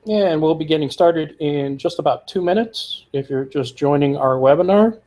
And we'll be getting started in just about 2 minutes if you're just joining our webinar.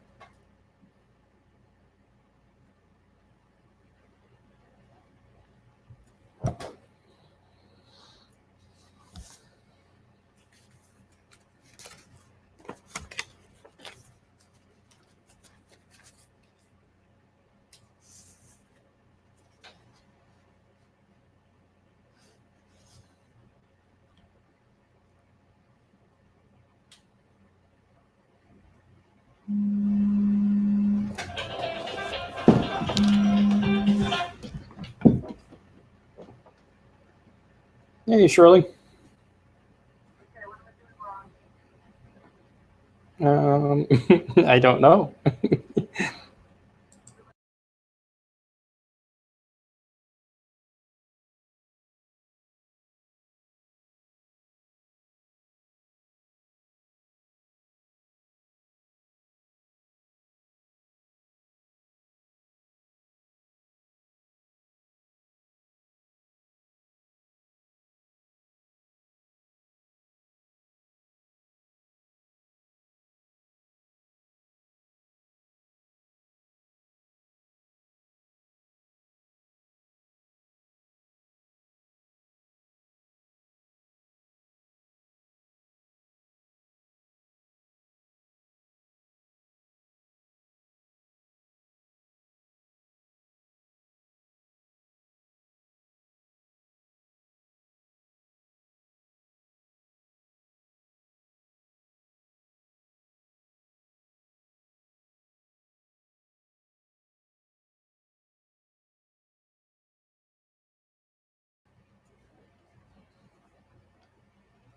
Hey, Shirley. I don't know.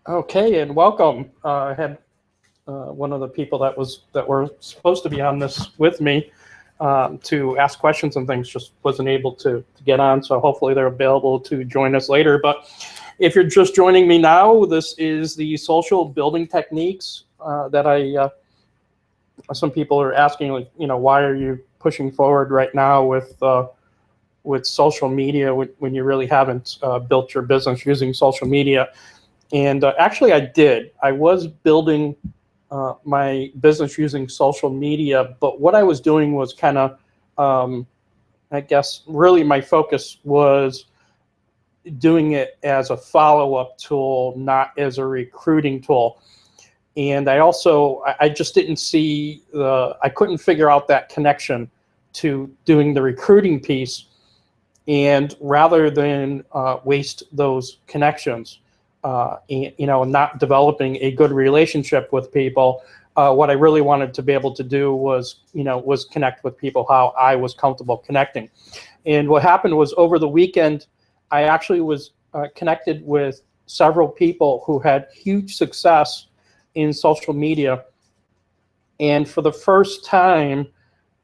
Okay, and welcome. I had one of the people that were supposed to be on this with me to ask questions and things just wasn't able to get on. So hopefully they're available to join us later. But if you're just joining me now, this is the social building techniques that some people are asking, like, why are you pushing forward right now with social media when you really haven't built your business using social media? And actually, I did. I was building my business using social media, but what I was doing was kind of, I guess, really my focus was doing it as a follow-up tool, not as a recruiting tool. And I just didn't see I couldn't figure out that connection to doing the recruiting piece. And rather than waste those connections, not developing a good relationship with people, what I really wanted to be able to do was connect with people how I was comfortable connecting. And what happened was over the weekend, I actually was connected with several people who had huge success in social media. And for the first time,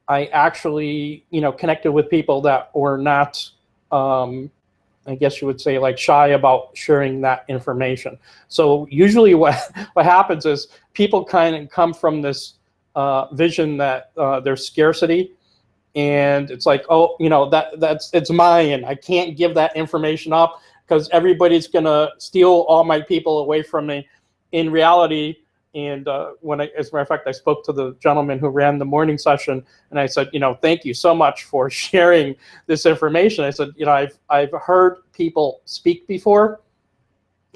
I actually, connected with people that were not, I guess you would say, like, shy about sharing that information. So usually what happens is people kind of come from this vision that there's scarcity, and it's like, oh, it's mine. I can't give that information up because everybody's gonna steal all my people away from me. In reality, and as a matter of fact, I spoke to the gentleman who ran the morning session, and I said, thank you so much for sharing this information. I said, I've heard people speak before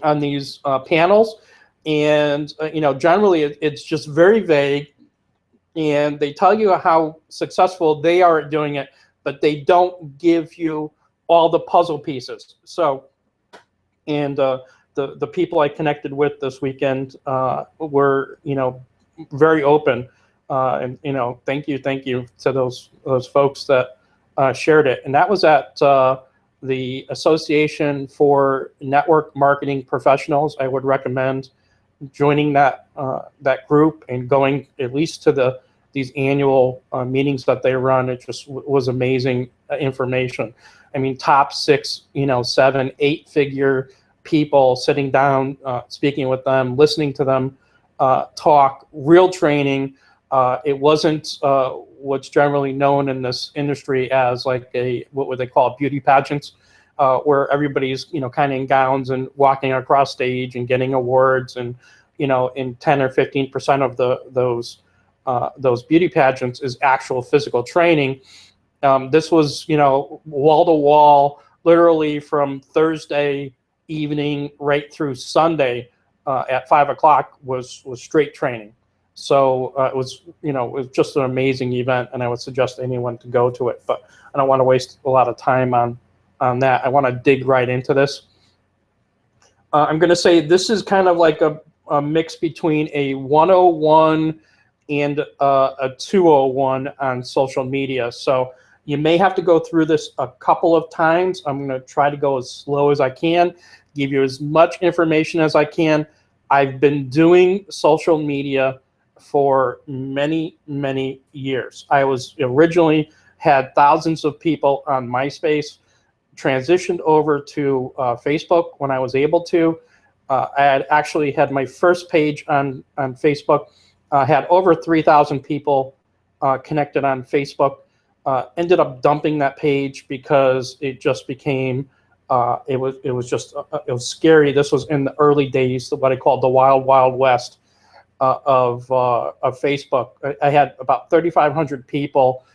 on these panels, and generally it's just very vague, and they tell you how successful they are at doing it, but they don't give you all the puzzle pieces. So, and the people I connected with this weekend were, very open, and thank you to those folks that shared it. And that was at the Association for Network Marketing Professionals. I would recommend joining that group and going at least to these annual meetings that they run. It just was amazing information. I mean, top 6, 7, 8-figure people sitting down, speaking with them, listening to them talk, real training. It wasn't what's generally known in this industry as like what would they call beauty pageants. where everybody's, kind of in gowns and walking across stage and getting awards, and, in 10 or 15% of those beauty pageants is actual physical training. This was, wall to wall, literally from Thursday evening right through Sunday at 5 o'clock was straight training. So it was just an amazing event, and I would suggest anyone to go to it. But I don't want to waste a lot of time on that. I want to dig right into this. I'm going to say this is kind of like a mix between a 101 and a 201 on social media. So you may have to go through this a couple of times. I'm going to try to go as slow as I can, give you as much information as I can. I've been doing social media for many, many years. I was originally had thousands of people on MySpace, transitioned over to Facebook when I was able to. I had actually had my first page on Facebook, had over 3,000 people connected on Facebook. Ended up dumping that page because it just became it was scary. This was in the early days, what I called the wild, wild west of Facebook. I had about 3,500 people,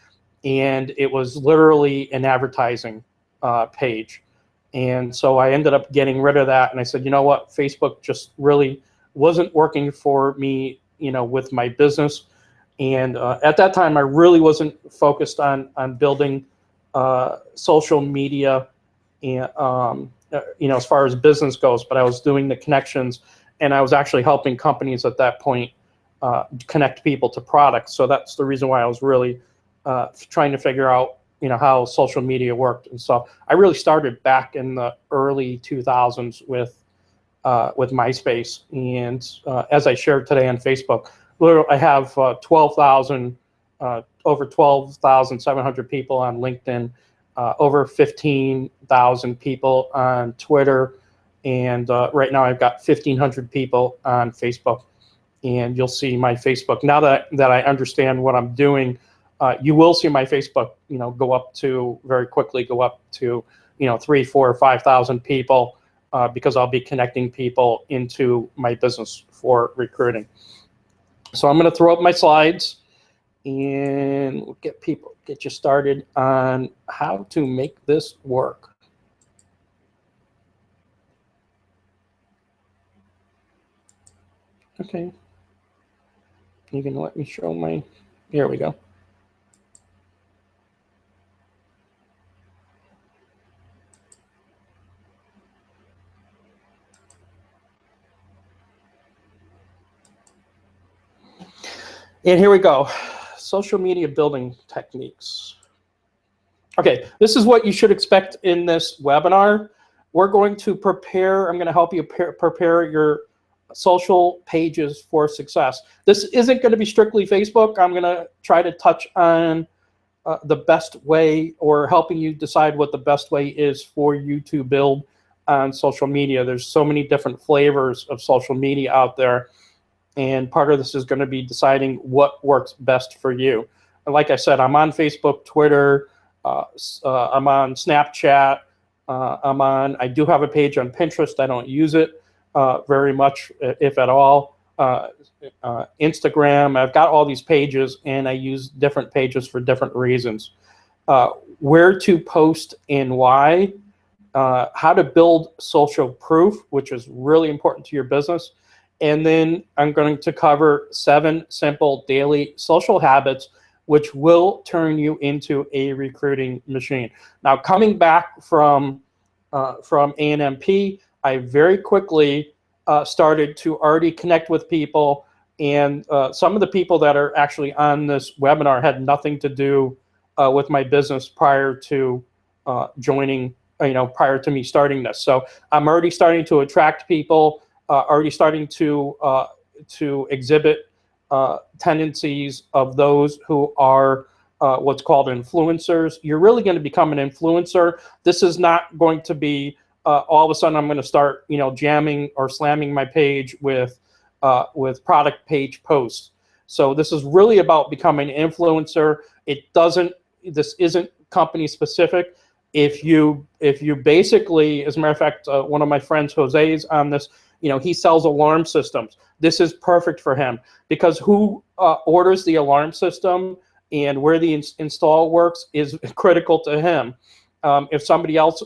and it was literally an advertising page. And so I ended up getting rid of that, and I said, you know what, Facebook just really wasn't working for me, with my business. And at that time, I really wasn't focused on building social media, and as far as business goes. But I was doing the connections, and I was actually helping companies at that point connect people to products. So that's the reason why I was really trying to figure out how social media worked. And so I really started back in the early 2000s with MySpace. And as I shared today on Facebook, I have 12,000, over 12,700 people on LinkedIn, over 15,000 people on Twitter, and right now I've got 1,500 people on Facebook. And you'll see my Facebook, now that I understand what I'm doing, you will see my Facebook, go up to, very quickly go up to, 3,000, 4,000, 5,000 people, because I'll be connecting people into my business for recruiting. So I'm going to throw up my slides, and we'll get you started on how to make this work. Okay. You can let me show my, here we go. And here we go, social media building techniques. Okay, this is what you should expect in this webinar. We're going to prepare, I'm going to help you prepare your social pages for success. This isn't going to be strictly Facebook. I'm going to try to touch on the best way, or helping you decide what the best way is for you to build on social media. There's so many different flavors of social media out there. And part of this is going to be deciding what works best for you. And like I said, I'm on Facebook, Twitter, I'm on Snapchat, I do have a page on Pinterest. I don't use it very much, if at all. Instagram, I've got all these pages, and I use different pages for different reasons. Where to post and why, how to build social proof, which is really important to your business. And then I'm going to cover 7 simple daily social habits which will turn you into a recruiting machine. Now, coming back from A&MP, I very quickly started to already connect with people, and some of the people that are actually on this webinar had nothing to do with my business prior to joining, prior to me starting this. So I'm already starting to attract people, already starting to exhibit tendencies of those who are what's called influencers. You're really going to become an influencer. This is not going to be all of a sudden I'm going to start, jamming or slamming my page with product page posts. So this is really about becoming an influencer. This isn't company specific. If you basically, as a matter of fact, one of my friends, Jose's on this, he sells alarm systems. This is perfect for him, because who orders the alarm system and where the install works is critical to him. If somebody else,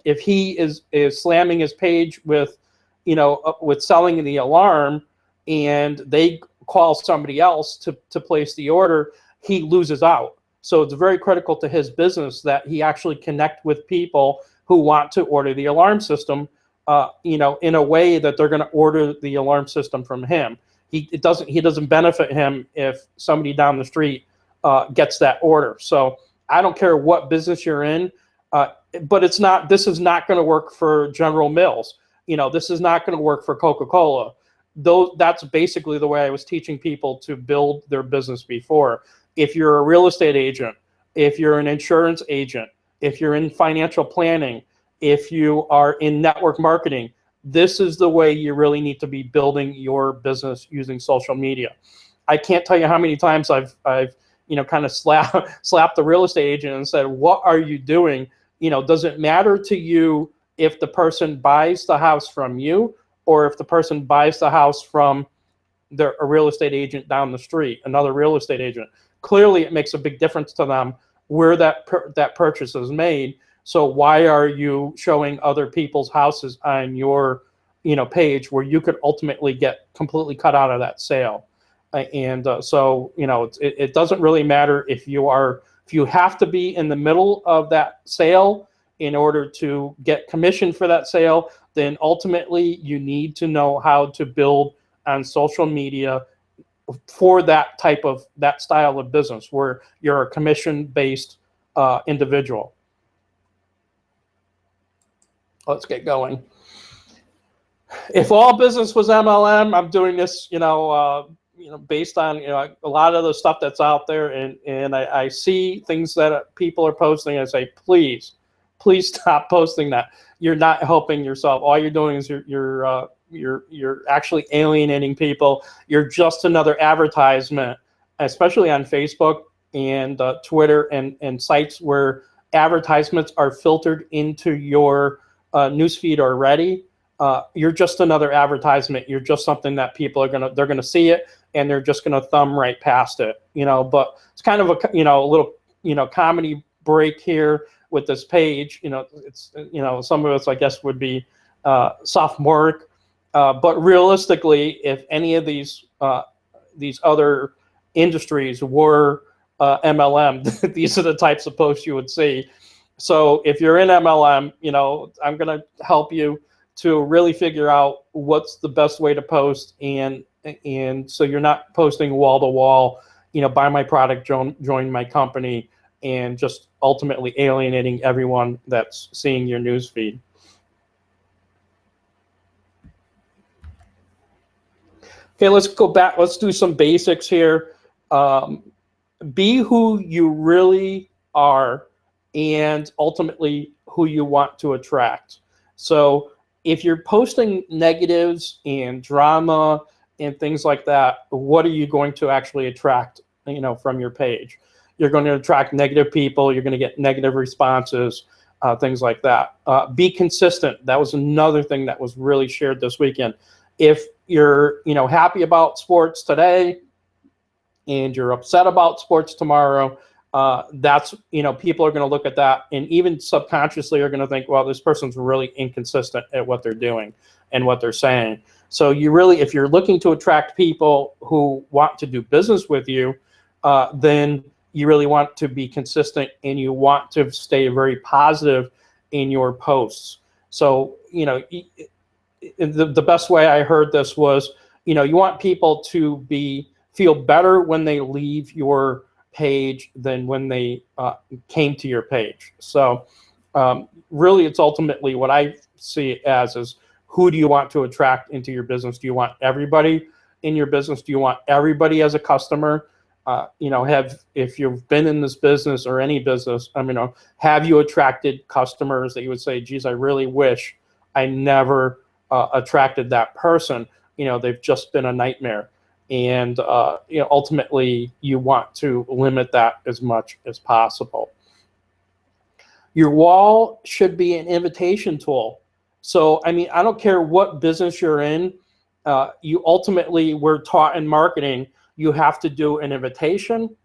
if he is slamming his page with, with selling the alarm, and they call somebody else to place the order, he loses out. So it's very critical to his business that he actually connect with people who want to order the alarm system, in a way that they're going to order the alarm system from him. He doesn't benefit him if somebody down the street gets that order. So I don't care what business you're in, but this is not going to work for General Mills. This is not going to work for Coca-Cola. That's basically the way I was teaching people to build their business before. If you're a real estate agent, if you're an insurance agent, if you're in financial planning, if you are in network marketing, this is the way you really need to be building your business using social media. I can't tell you how many times I've kind of slapped the real estate agent and said, what are you doing? Does it matter to you if the person buys the house from you, or if the person buys the house from a real estate agent down the street, another real estate agent? Clearly, it makes a big difference to them where that purchase is made. So why are you showing other people's houses on your page where you could ultimately get completely cut out of that sale? So it doesn't really matter if you have to be in the middle of that sale in order to get commission for that sale. Then ultimately you need to know how to build on social media for that style of business where you're a commission-based individual. Let's get going. If all business was MLM, I'm doing this, based on a lot of the stuff that's out there, and I see things that people are posting. I say, please stop posting that. You're not helping yourself. All you're doing is you're actually alienating people. You're just another advertisement, especially on Facebook and Twitter and sites where advertisements are filtered into your newsfeed already. You're just another advertisement. You're just something that people they're gonna see it and they're just gonna thumb right past it. But it's kind of a little comedy break here with this page. It's some of us, I guess, would be sophomoric, but realistically, if any of these other industries were MLM, these are the types of posts you would see. So if you're in MLM, I'm going to help you to really figure out what's the best way to post, and so you're not posting wall to wall, buy my product, join my company, and just ultimately alienating everyone that's seeing your news feed. Okay, let's go back. Let's do some basics here. Be who you really are, and ultimately who you want to attract. So if you're posting negatives and drama and things like that, what are you going to actually attract, from your page? You're going to attract negative people. You're going to get negative responses, things like that. Be consistent. That was another thing that was really shared this weekend. If you're, happy about sports today and you're upset about sports tomorrow, that's, people are going to look at that and even subconsciously are going to think, well, this person's really inconsistent at what they're doing and what they're saying. So if you're looking to attract people who want to do business with you, then you really want to be consistent and you want to stay very positive in your posts. So, the best way I heard this was, you want people to feel better when they leave your page than when they came to your page. So really, it's ultimately what I see it as is, who do you want to attract into your business? Do you want everybody in your business? Do you want everybody as a customer? If you've been in this business or any business, have you attracted customers that you would say, geez, I really wish I never attracted that person. They've just been a nightmare. And ultimately, you want to limit that as much as possible. Your wall should be an invitation tool. So, I mean, I don't care what business you're in, you ultimately were taught in marketing, you have to do an invitation,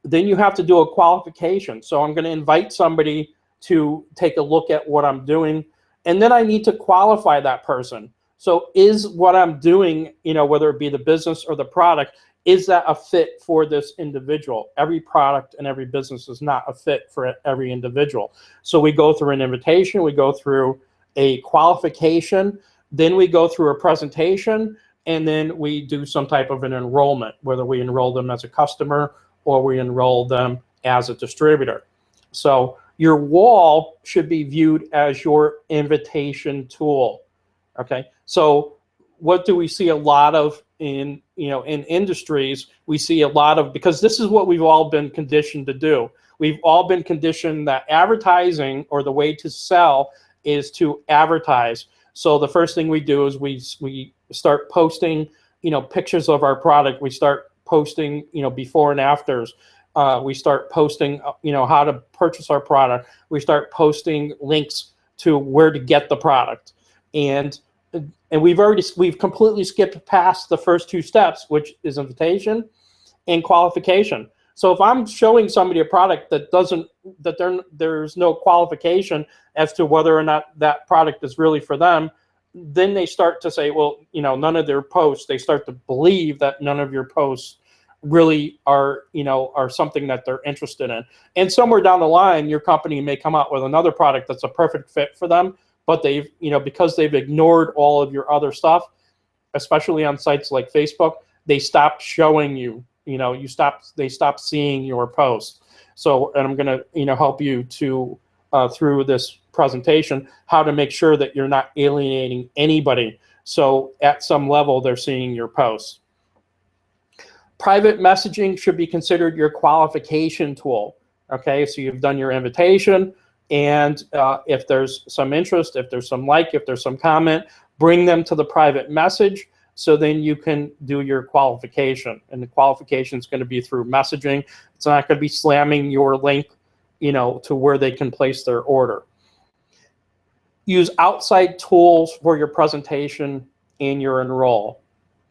then you have to do a qualification. So I'm going to invite somebody to take a look at what I'm doing, and then I need to qualify that person. So is what I'm doing, you know, whether it be the business or the product, is that a fit for this individual? Every product and every business is not a fit for every individual. So we go through an invitation, we go through a qualification, then we go through a presentation, and then we do some type of an enrollment, whether we enroll them as a customer or we enroll them as a distributor. So your wall should be viewed as your invitation tool. Okay, so what do we see a lot of in, you know, in industries? We see a lot of, because this is what we've all been conditioned to do. We've all been conditioned that advertising, or the way to sell, is to advertise. So the first thing we do is we start posting, you know, pictures of our product. We start posting, you know, before and afters. We start posting, you know, how to purchase our product. We start posting links to where to get the product. And we've completely skipped past the first two steps, which is invitation and qualification. So if I'm showing somebody a product that there's no qualification as to whether or not that product is really for them, then they start to say, well, you know, none of their posts, they start to believe that none of your posts really are, you know, are something that they're interested in. And somewhere down the line, your company may come out with another product that's a perfect fit for them, but they've, you know, because they've ignored all of your other stuff, especially on sites like Facebook, they stop showing you, you know, they stop seeing your posts. So, and I'm going to, you know, help you to, through this presentation, how to make sure that you're not alienating anybody. So at some level, they're seeing your posts. Private messaging should be considered your qualification tool. Okay, so you've done your invitation, and if there's some interest, if there's some like, if there's some comment, bring them to the private message, so then you can do your qualification. And the qualification is going to be through messaging. It's not going to be slamming your link, you know, to where they can place their order. Use outside tools for your presentation and your enroll.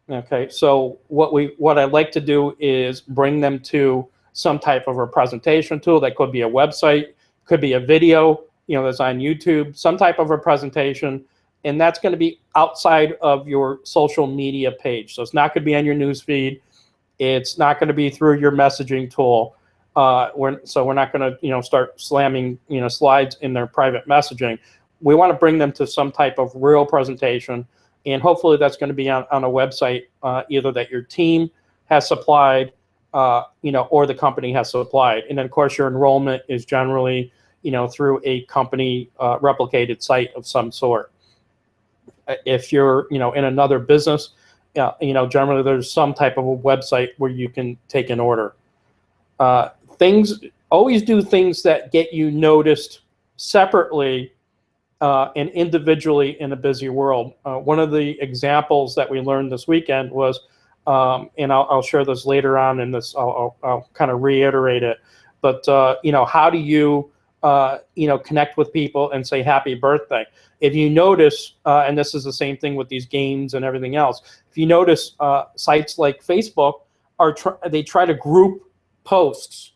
Okay, so what I like to do is bring them to some type of a presentation tool. That could be a website, could be a video, you know, that's on YouTube, some type of a presentation, and that's going to be outside of your social media page. So it's not going to be on your news feed. It's not going to be through your messaging tool. So we're not going to, you know, start slamming, you know, slides in their private messaging. We want to bring them to some type of real presentation, and hopefully that's going to be on a website, either that your team has supplied, you know, or the company has supplied. And then of course your enrollment is generally, you know, through a company replicated site of some sort. If you're, you know, in another business, you know, generally there's some type of a website where you can take an order. Always do things that get you noticed separately and individually in a busy world. One of the examples that we learned this weekend was, and I'll share this later on in this, I'll kind of reiterate it, but you know, how do you, you know, connect with people and say happy birthday? If you notice, and this is the same thing with these games and everything else, if you notice, sites like Facebook they try to group posts.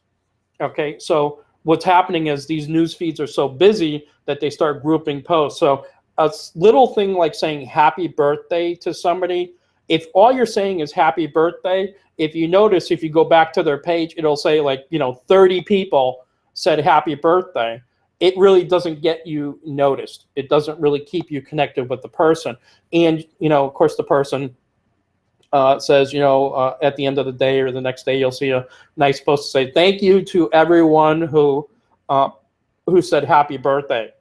Okay, so what's happening is these news feeds are so busy that they start grouping posts. So a little thing like saying happy birthday to somebody, if all you're saying is happy birthday, if you notice, if you go back to their page, it'll say like, you know, 30 people said happy birthday. It really doesn't get you noticed. It doesn't really keep you connected with the person. And, you know, of course, the person says, you know, at the end of the day or the next day, you'll see a nice post to say, thank you to everyone who said happy birthday.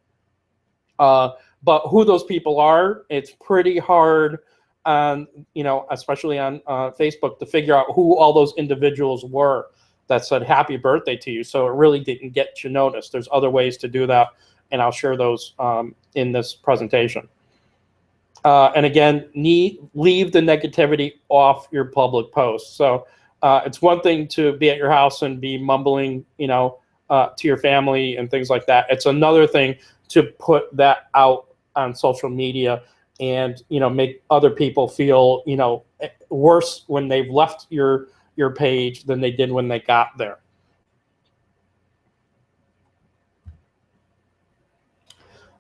But who those people are, it's pretty hard, you know, especially on Facebook, to figure out who all those individuals were that said happy birthday to you. So it really didn't get you noticed. There's other ways to do that, and I'll share those in this presentation. And again, leave the negativity off your public posts. So it's one thing to be at your house and be mumbling, you know, to your family and things like that. It's another thing to put that out on social media and, you know, make other people feel, you know, worse when they've left your page than they did when they got there.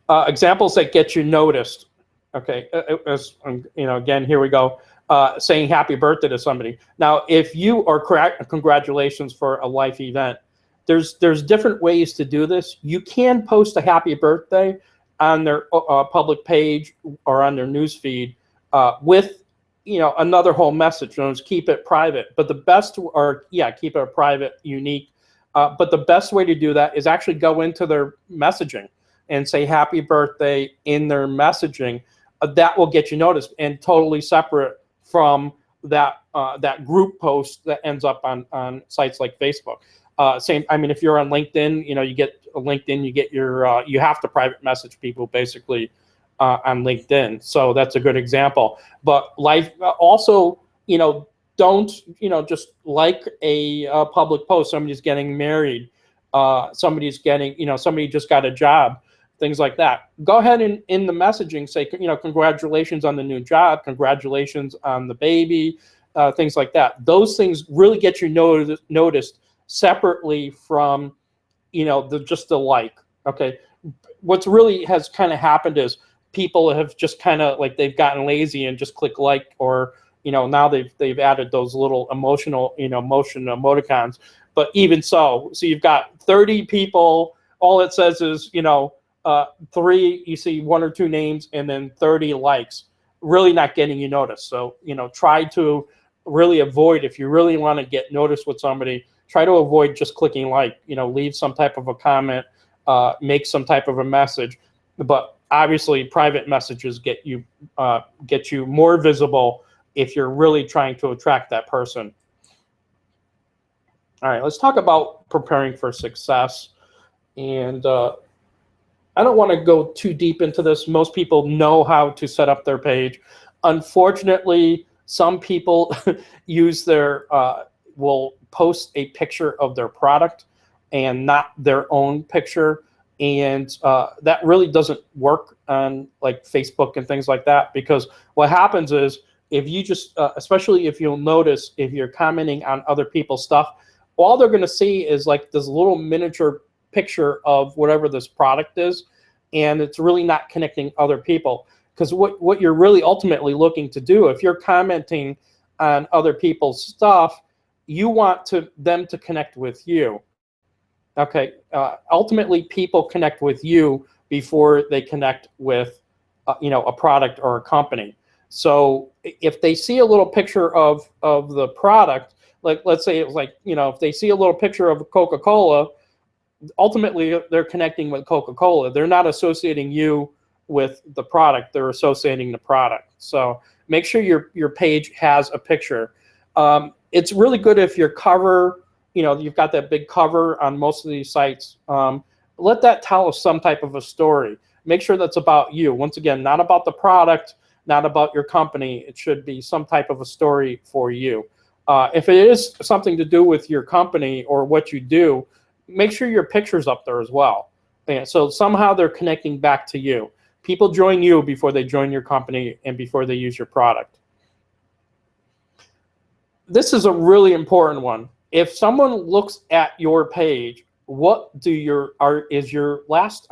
Examples that get you noticed. Okay, as you know, again, here we go. Saying happy birthday to somebody. Now, if you are congratulations for a life event, there's different ways to do this. You can post a happy birthday on their public page or on their news feed with, you know, another whole message. You know, just keep it private. But the best, or yeah, keep it private, unique. But the best way to do that is actually go into their messaging and say happy birthday in their messaging. That will get you noticed, and totally separate from that that group post that ends up on sites like Facebook. Same, I mean, if you're on LinkedIn, you know, you get LinkedIn, you get your you have to private message people basically on LinkedIn. So that's a good example. But life also, you know, don't, you know, just like a public post. Somebody's getting married, somebody's getting, you know, somebody just got a job, things like that. Go ahead and in the messaging say, you know, congratulations on the new job, congratulations on the baby, things like that. Those things really get you noticed separately from, you know, just the like. Okay, what's really has kind of happened is people have just kind of like they've gotten lazy and just click like, or, you know, now they've added those little emotional, you know, motion emoticons. But even so you've got 30 people, all it says is, you know, 3, you see 1 or 2 names, and then 30 likes, really not getting you noticed. So, you know, try to really avoid, if you really want to get noticed with somebody, try to avoid just clicking like, you know, leave some type of a comment, make some type of a message. But obviously private messages get you more visible if you're really trying to attract that person. All right, let's talk about preparing for success. And I don't want to go too deep into this. Most people know how to set up their page. Unfortunately, some people use their will post a picture of their product and not their own picture, and that really doesn't work on like Facebook and things like that, because what happens is if you just especially if you'll notice, if you're commenting on other people's stuff, all they're going to see is like this little miniature picture of whatever this product is, and it's really not connecting other people. Because what you're really ultimately looking to do, if you're commenting on other people's stuff, you want them to connect with you. Okay, ultimately people connect with you before they connect with you know, a product or a company. So if they see a little picture of the product, like let's say it was like, you know, if they see a little picture of Coca-Cola, ultimately they're connecting with Coca-Cola. They're not associating you with the product, they're associating the product. So make sure your page has a picture. It's really good if your cover, you know, you've got that big cover on most of these sites. Let that tell us some type of a story. Make sure that's about you. Once again, not about the product, not about your company. It should be some type of a story for you. If it is something to do with your company or what you do, make sure your picture's up there as well. And so somehow they're connecting back to you. People join you before they join your company and before they use your product. This is a really important one. If someone looks at your page, what do your last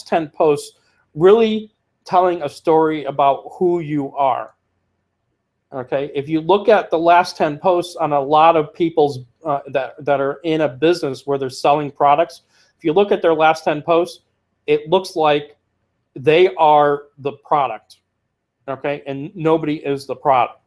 10 posts really telling a story about who you are? Okay, if you look at the last 10 posts on a lot of people's that are in a business where they're selling products, if you look at their last 10 posts, it looks like they are the product. Okay, and nobody is the product.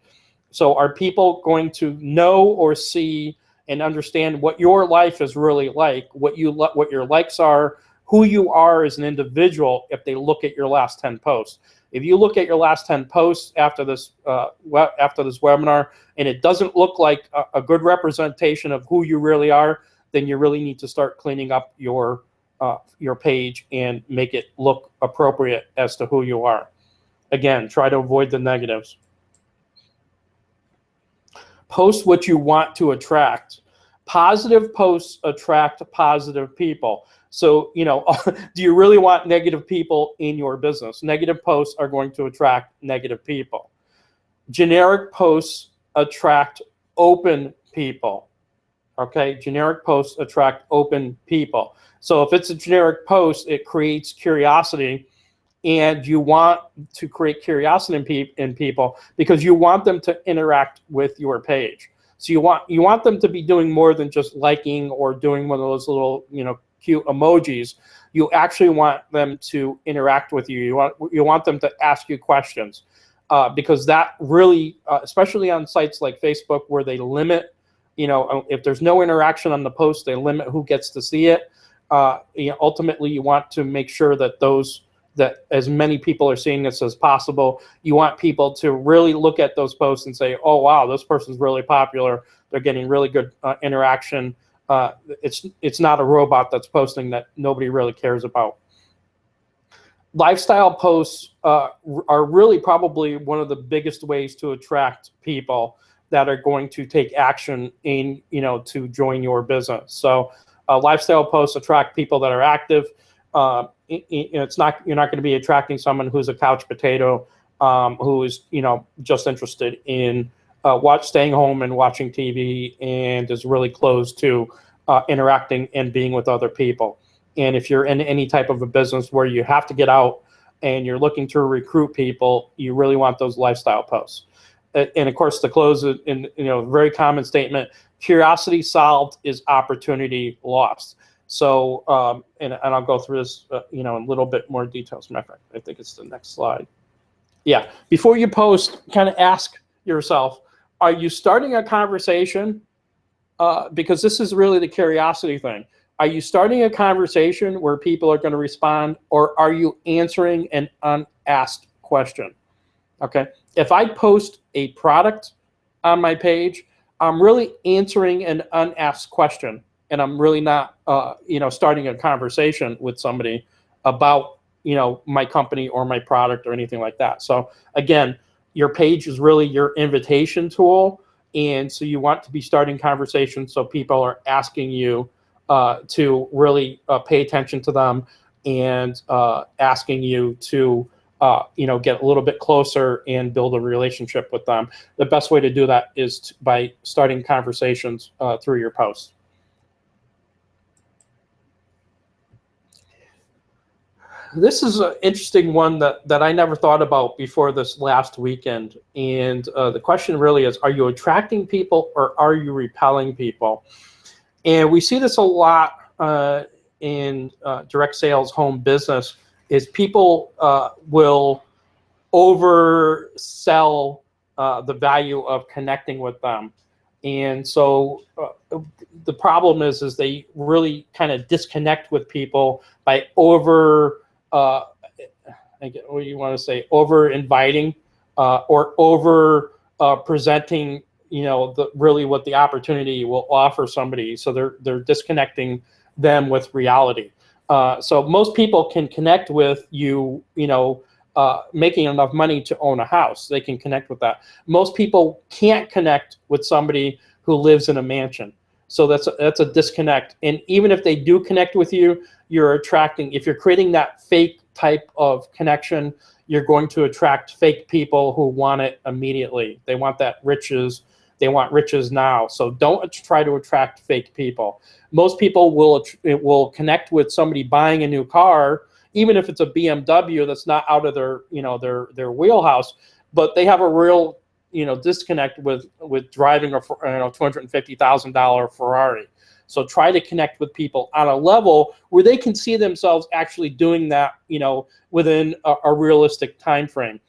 So are people going to know or see and understand what your life is really like, what your likes are, who you are as an individual if they look at your last 10 posts? If you look at your last 10 posts after this webinar and it doesn't look like a good representation of who you really are, then you really need to start cleaning up your page and make it look appropriate as to who you are. Again, try to avoid the negatives. Post what you want to attract. Positive posts attract positive people. So, do you really want negative people in your business? Negative posts are going to attract negative people. Generic posts attract open people. Okay, generic posts attract open people. So if it's a generic post, it creates curiosity, and you want to create curiosity in people because you want them to interact with your page. So you want them to be doing more than just liking or doing one of those little cute emojis. You actually want them to interact with you. You want them to ask you questions, because that really, especially on sites like Facebook where they limit, if there's no interaction on the post, they limit who gets to see it. Ultimately, you want to make sure that that as many people are seeing this as possible. You want people to really look at those posts and say, oh, wow, this person's really popular. They're getting really good interaction. It's not a robot that's posting that nobody really cares about. Lifestyle posts are really probably one of the biggest ways to attract people that are going to take action to join your business. So lifestyle posts attract people that are active. You're not going to be attracting someone who's a couch potato, who is just interested in staying home and watching TV and is really closed to interacting and being with other people. And if you're in any type of a business where you have to get out and you're looking to recruit people, you really want those lifestyle posts. And of course, to close in very common statement: curiosity solved is opportunity lost. So, and I'll go through this, in a little bit more detail. As a matter of fact, I think it's the next slide. Yeah, before you post, kind of ask yourself, are you starting a conversation? Because this is really the curiosity thing. Are you starting a conversation where people are going to respond, or are you answering an unasked question? Okay, if I post a product on my page, I'm really answering an unasked question. And I'm really not, starting a conversation with somebody about, my company or my product or anything like that. So again, your page is really your invitation tool. And so you want to be starting conversations so people are asking you to really pay attention to them, and asking you to, get a little bit closer and build a relationship with them. The best way to do that is by starting conversations through your posts. This is an interesting one that I never thought about before this last weekend. And the question really is, are you attracting people or are you repelling people? And we see this a lot in direct sales home business, is people will oversell the value of connecting with them. And so the problem is they really kind of disconnect with people by over inviting or over presenting, really what the opportunity will offer somebody. So they're disconnecting them with reality. So most people can connect with you, making enough money to own a house. They can connect with that. Most people can't connect with somebody who lives in a mansion. So that's a disconnect. And even if they do connect with you, if you're creating that fake type of connection, you're going to attract fake people who want it immediately. They want that riches. They want riches now. So don't try to attract fake people. Most people will connect with somebody buying a new car, even if it's a BMW that's not out of their wheelhouse, but they have a real disconnect with driving a $250,000 Ferrari. So try to connect with people on a level where they can see themselves actually doing that, within a realistic time frame.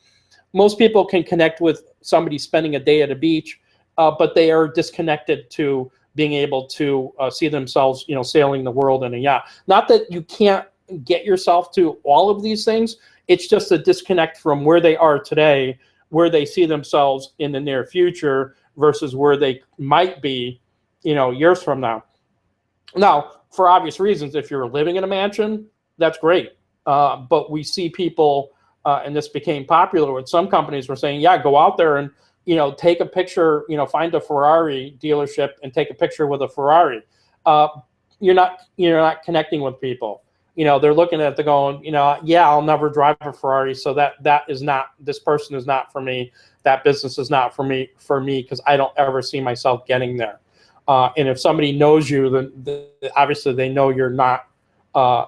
Most people can connect with somebody spending a day at a beach, but they are disconnected to being able to see themselves, sailing the world in a yacht. Not that you can't get yourself to all of these things. It's just a disconnect from where they are today, where they see themselves in the near future versus where they might be, years from now. Now, for obvious reasons, if you're living in a mansion, that's great. But we see people, and this became popular with some companies, were saying, yeah, go out there and take a picture, find a Ferrari dealership and take a picture with a Ferrari. You're not connecting with people. They're looking at it, they're going, yeah, I'll never drive a Ferrari, so that is not, this person is not for me. That business is not for me because I don't ever see myself getting there. And if somebody knows you, then obviously they know you're not,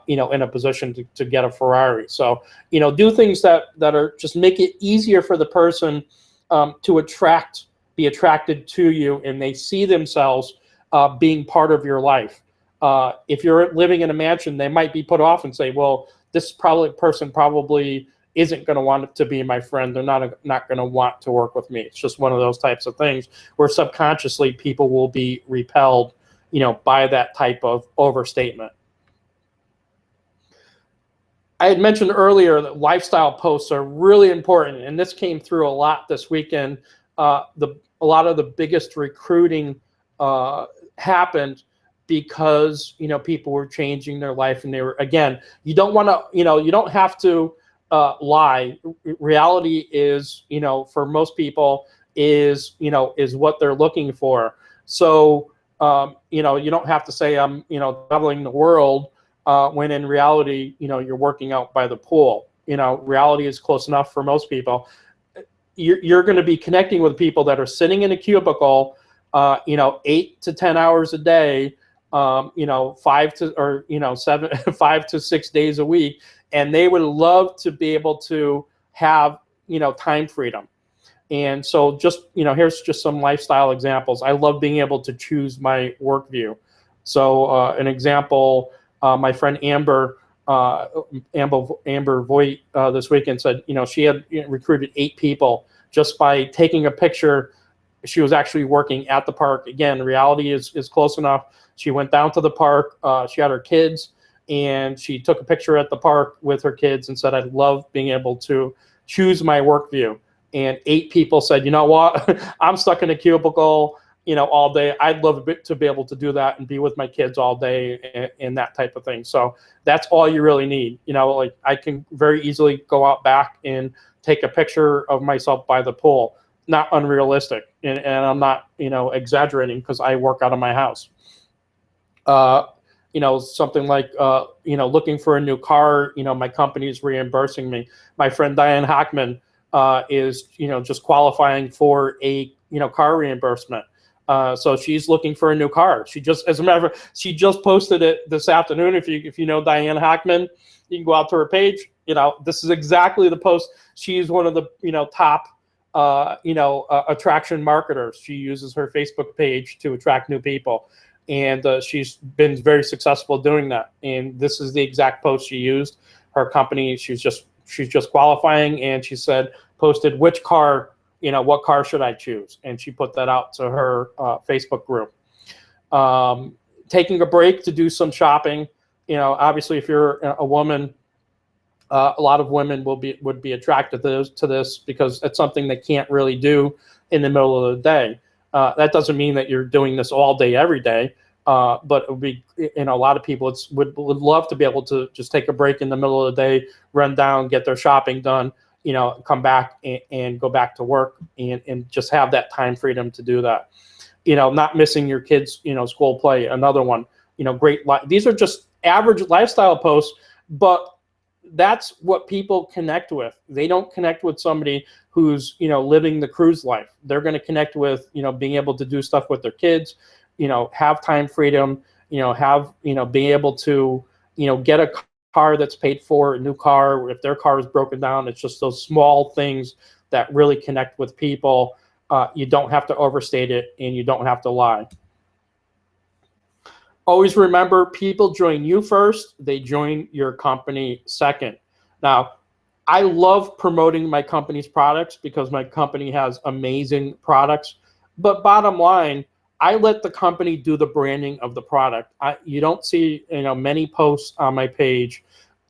in a position to get a Ferrari. So, do things that are just make it easier for the person to be attracted to you, and they see themselves being part of your life. If you're living in a mansion, they might be put off and say, well, this person probably isn't going to want to be my friend. They're not going to want to work with me. It's just one of those types of things where subconsciously people will be repelled, by that type of overstatement. I had mentioned earlier that lifestyle posts are really important, and this came through a lot this weekend. A lot of the biggest recruiting happened because people were changing their life, and they were, again, you don't want to, you don't have to lie. Reality is, for most people is what they're looking for. So you don't have to say I'm traveling the world when in reality you're working out by the pool. Reality is close enough for most people. You're going to be connecting with people that are sitting in a cubicle 8 to 10 hours a day, 5 to 6 days a week, and they would love to be able to have time freedom. And so just here's just some lifestyle examples. I love being able to choose my work view. So an example, my friend Amber Voigt this weekend said she had recruited 8 people just by taking a picture. She was actually working at the park. Again, reality is close enough. She went down to the park. She had her kids, and she took a picture at the park with her kids and said, I love being able to choose my work view. And 8 people said, you know what, I'm stuck in a cubicle, all day. I'd love to be able to do that and be with my kids all day and that type of thing. So that's all you really need. Like I can very easily go out back and take a picture of myself by the pool. Not unrealistic, and I'm not exaggerating because I work out of my house. Something like looking for a new car. My company is reimbursing me. My friend Diane Hockman is just qualifying for a car reimbursement. So she's looking for a new car. She just, as a matter of fact, she just posted it this afternoon. If you know Diane Hockman, you can go out to her page. This is exactly the post. She's one of the top attraction marketers. She uses her Facebook page to attract new people, and she's been very successful doing that. And this is the exact post she used. Her company, she's just qualifying, and she posted which car, what car should I choose, and she put that out to her Facebook group. Taking a break to do some shopping. Obviously, if you're a woman, a lot of women would be attracted to this because it's something they can't really do in the middle of the day. That doesn't mean that you're doing this all day, every day, but it would be, a lot of people would love to be able to just take a break in the middle of the day, run down, get their shopping done, come back and go back to work and just have that time freedom to do that. Not missing your kids, school play, another one. These are just average lifestyle posts, but that's what people connect with. They don't connect with somebody who's, living the cruise life. They're going to connect with, being able to do stuff with their kids, have time freedom, being able to, get a car that's paid for, a new car. If their car is broken down, it's just those small things that really connect with people. You don't have to overstate it, and you don't have to lie. Always remember, people join you first, they join your company second. Now, I love promoting my company's products because my company has amazing products. But bottom line, I let the company do the branding of the product. You don't see many posts on my page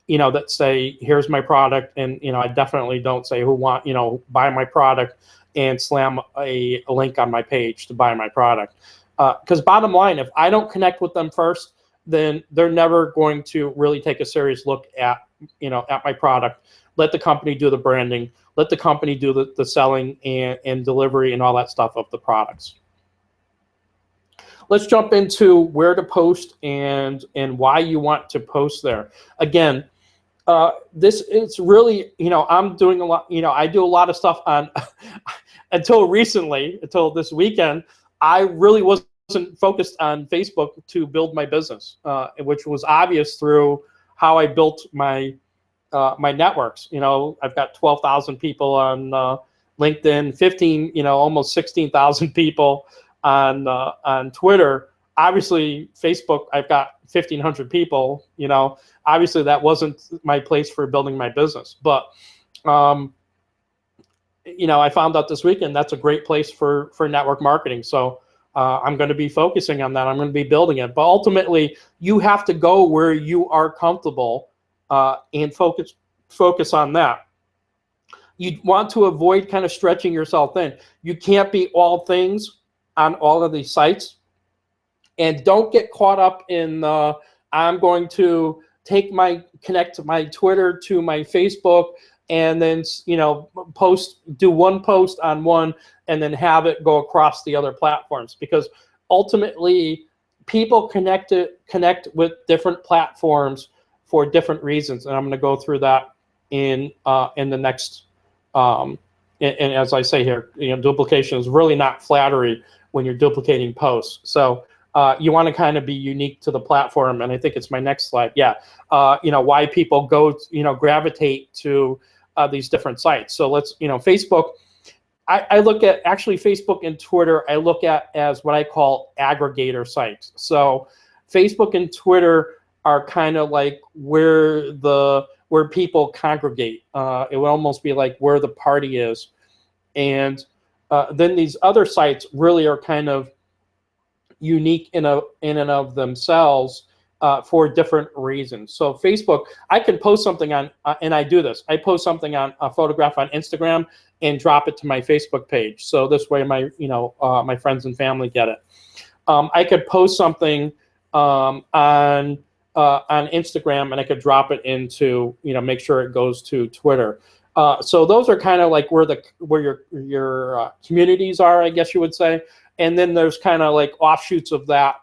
that say, here's my product. And I definitely don't say buy my product and slam a link on my page to buy my product. Because bottom line, if I don't connect with them first, then they're never going to really take a serious look at, at my product. Let the company do the branding. Let the company do the selling and delivery and all that stuff of the products. Let's jump into where to post and why you want to post there. Again, it's really, I'm doing a lot, I do a lot of stuff on, until recently, until this weekend, I really wasn't focused on Facebook to build my business, which was obvious through how I built my my networks. I've got 12,000 people on LinkedIn, 15, almost 16,000 people on Twitter. Obviously, Facebook, I've got 1,500 people. Obviously that wasn't my place for building my business, but I found out this weekend that's a great place for network marketing. So I'm going to be focusing on that. I'm going to be building it. But ultimately, you have to go where you are comfortable and focus on that. You want to avoid kind of stretching yourself thin. You can't be all things on all of these sites. And don't get caught up in I'm going to connect my Twitter to my Facebook and then do one post on one and then have it go across the other platforms, because ultimately people connect with different platforms for different reasons, and I'm going to go through that in the next and as I say here, duplication is really not flattery when you're duplicating posts. So you want to kind of be unique to the platform, and I think it's my next slide. Yeah, why people go, gravitate to these different sites. So let's, Facebook. I look at actually Facebook and Twitter. I look at as what I call aggregator sites. So Facebook and Twitter are kind of like where people congregate. It would almost be like where the party is, and then these other sites really are kind of unique in and of themselves for different reasons. So Facebook, I can post something on, and I do this. I post something on a photograph on Instagram and drop it to my Facebook page. So this way, my my friends and family get it. I could post something on Instagram, and I could drop it into, make sure it goes to Twitter. So those are kind of like where your communities are, I guess you would say. And then there's kind of like offshoots of that.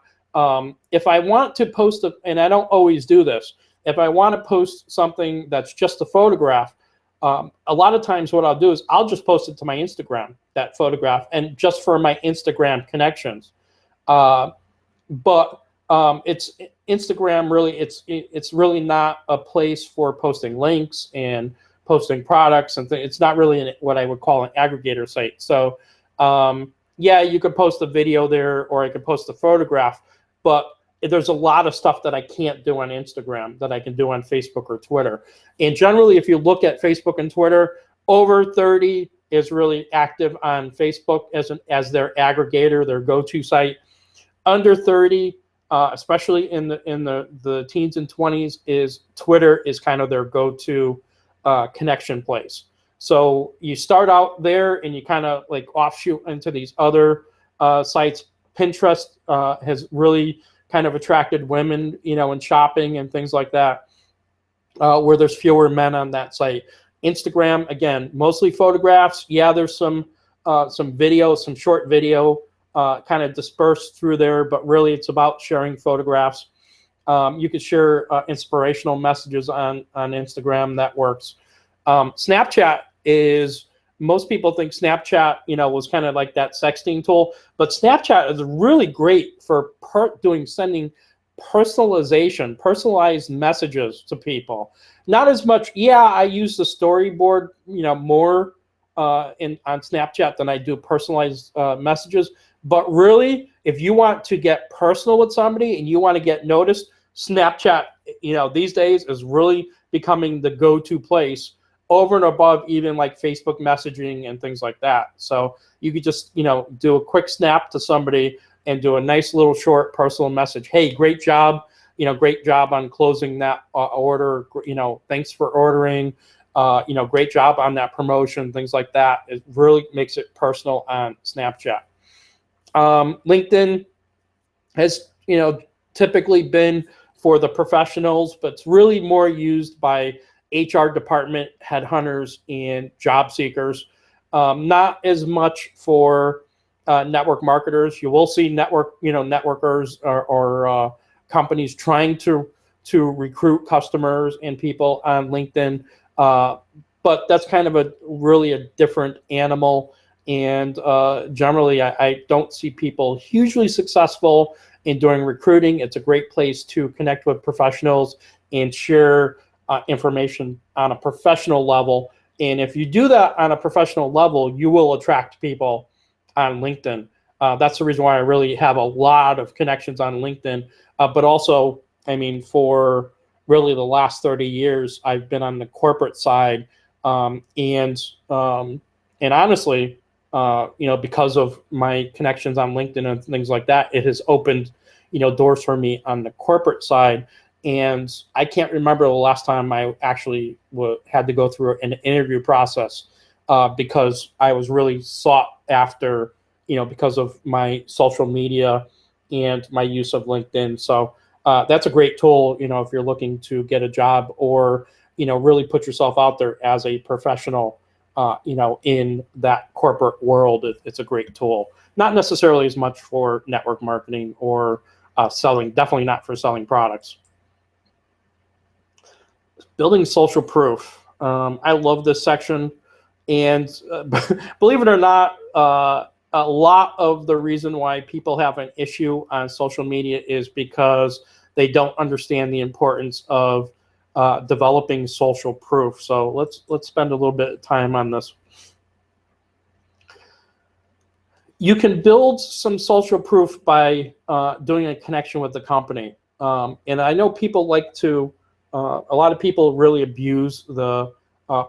If I want to post and I don't always do this, if I want to post something that's just a photograph, a lot of times what I'll do is I'll just post it to my Instagram, that photograph, and just for my Instagram connections. But it's Instagram really, it's really not a place for posting links and posting products and things. It's not really what I would call an aggregator site. So yeah, you could post a video there, or I could post a photograph, but there's a lot of stuff that I can't do on Instagram that I can do on Facebook or Twitter. And generally, if you look at Facebook and Twitter, over 30 is really active on Facebook as their aggregator, their go-to site. Under 30, especially in the teens and 20s, is Twitter is kind of their go-to connection place. So you start out there and you kind of like offshoot into these other sites. Pinterest has really kind of attracted women, in shopping and things like that, where there's fewer men on that site. Instagram, again, mostly photographs. Yeah, there's some video, some short video kind of dispersed through there, but really it's about sharing photographs. You could share inspirational messages on Instagram. That works. Snapchat is, most people think Snapchat, was kind of like that sexting tool, but Snapchat is really great for sending personalized messages to people. Not as much. Yeah, I use the storyboard, more on Snapchat than I do personalized messages. But really, if you want to get personal with somebody and you want to get noticed, Snapchat, these days is really becoming the go-to place, over and above even like Facebook messaging and things like that. So you could just, do a quick snap to somebody and do a nice little short personal message. Hey, great job. Great job on closing that order. Thanks for ordering. Great job on that promotion, things like that. It really makes it personal on Snapchat. LinkedIn has, typically been for the professionals, but it's really more used by HR department headhunters and job seekers. Not as much for network marketers. You will see networkers or companies trying to recruit customers and people on LinkedIn. But that's kind of really a different animal. And generally, I don't see people hugely successful in doing recruiting. It's a great place to connect with professionals and share information on a professional level. And if you do that on a professional level, you will attract people on LinkedIn. That's the reason why I really have a lot of connections on LinkedIn. But also, I mean, for really the last 30 years, I've been on the corporate side. And honestly, because of my connections on LinkedIn and things like that, it has opened, doors for me on the corporate side. And I can't remember the last time I actually had to go through an interview process because I was really sought after, because of my social media and my use of LinkedIn. So that's a great tool, if you're looking to get a job or, really put yourself out there as a professional, in that corporate world. It's a great tool. Not necessarily as much for network marketing or selling, definitely not for selling products. Building social proof. I love this section. And believe it or not, a lot of the reason why people have an issue on social media is because they don't understand the importance of developing social proof. So let's spend a little bit of time on this. You can build some social proof by doing a connection with the company. And I know people like to, a lot of people really abuse the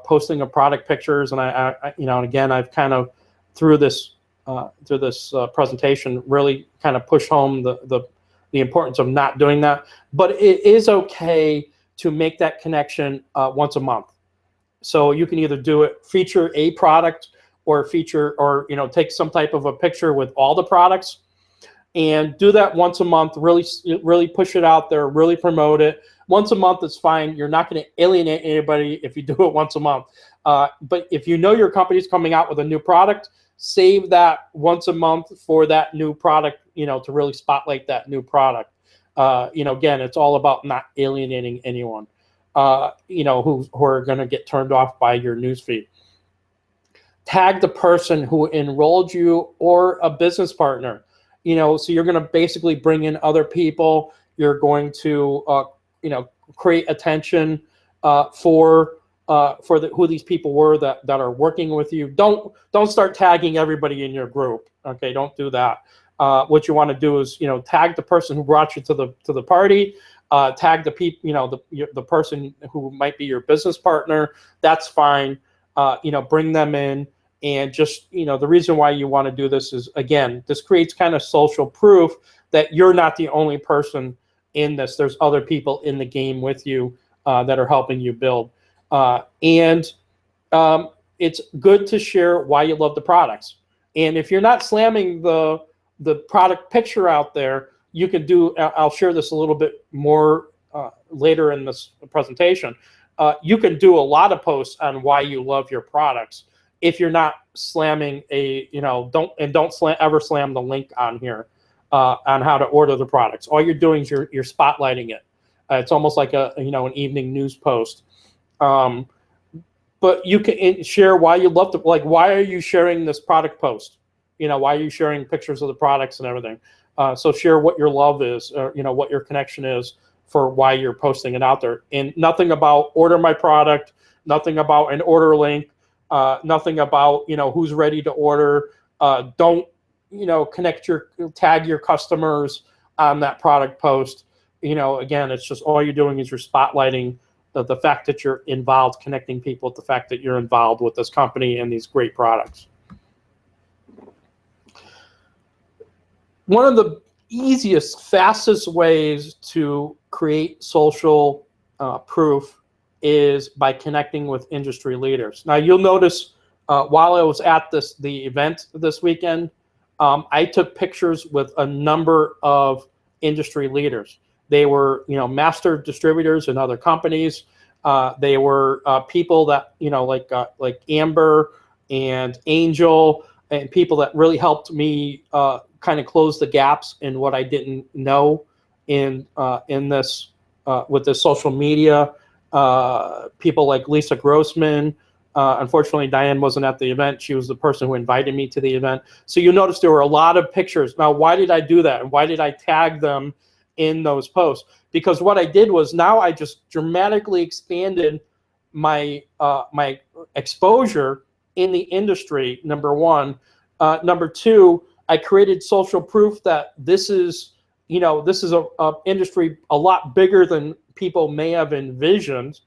posting of product pictures. And and again, I've kind of through this presentation really kind of push home the importance of not doing that. But it is okay to make that connection once a month. So you can either do it, feature a product or take some type of a picture with all the products and do that once a month, really push it out there, really promote it. Once a month is fine. You're not going to alienate anybody if you do it once a month. But if your company's coming out with a new product, save that once a month for that new product, to really spotlight that new product. Again, it's all about not alienating anyone, who are going to get turned off by your newsfeed. Tag the person who enrolled you or a business partner. So you're going to basically bring in other people. You're going to, create attention for who these people were that are working with you. Don't start tagging everybody in your group. Okay, don't do that. What you want to do is, tag the person who brought you to the party. Tag the people, the person who might be your business partner. That's fine. Bring them in. And just, the reason why you want to do this is, again, this creates kind of social proof that you're not the only person in this. There's other people in the game with you that are helping you build. And it's good to share why you love the products. And if you're not slamming the product picture out there, you can do, I'll share this a little bit more later in this presentation. You can do a lot of posts on why you love your products. If you're not slamming don't ever slam the link on here on how to order the products. All you're doing is you're spotlighting it. It's almost like an evening news post. But you can share why you love why are you sharing this product post? Why are you sharing pictures of the products and everything? So share what your love is, or, what your connection is for why you're posting it out there. And nothing about order my product, nothing about an order link. Nothing about, who's ready to order. Don't, tag your customers on that product post. Again, it's just all you're doing is you're spotlighting the fact that you're involved, connecting people with the fact that you're involved with this company and these great products. One of the easiest, fastest ways to create social proof is by connecting with industry leaders. Now, you'll notice while I was at the event this weekend, I took pictures with a number of industry leaders. They were, master distributors in other companies. They were people that, like Amber and Angel, and people that really helped me kind of close the gaps in what I didn't know in this with the social media. People like Lisa Grossman. Unfortunately, Diane wasn't at the event. She was the person who invited me to the event. So you notice there were a lot of pictures. Now, why did I do that? And why did I tag them in those posts? Because what I did was now I just dramatically expanded my my exposure in the industry, number one. Number two, I created social proof that this is, this is a industry a lot bigger than people may have envisioned.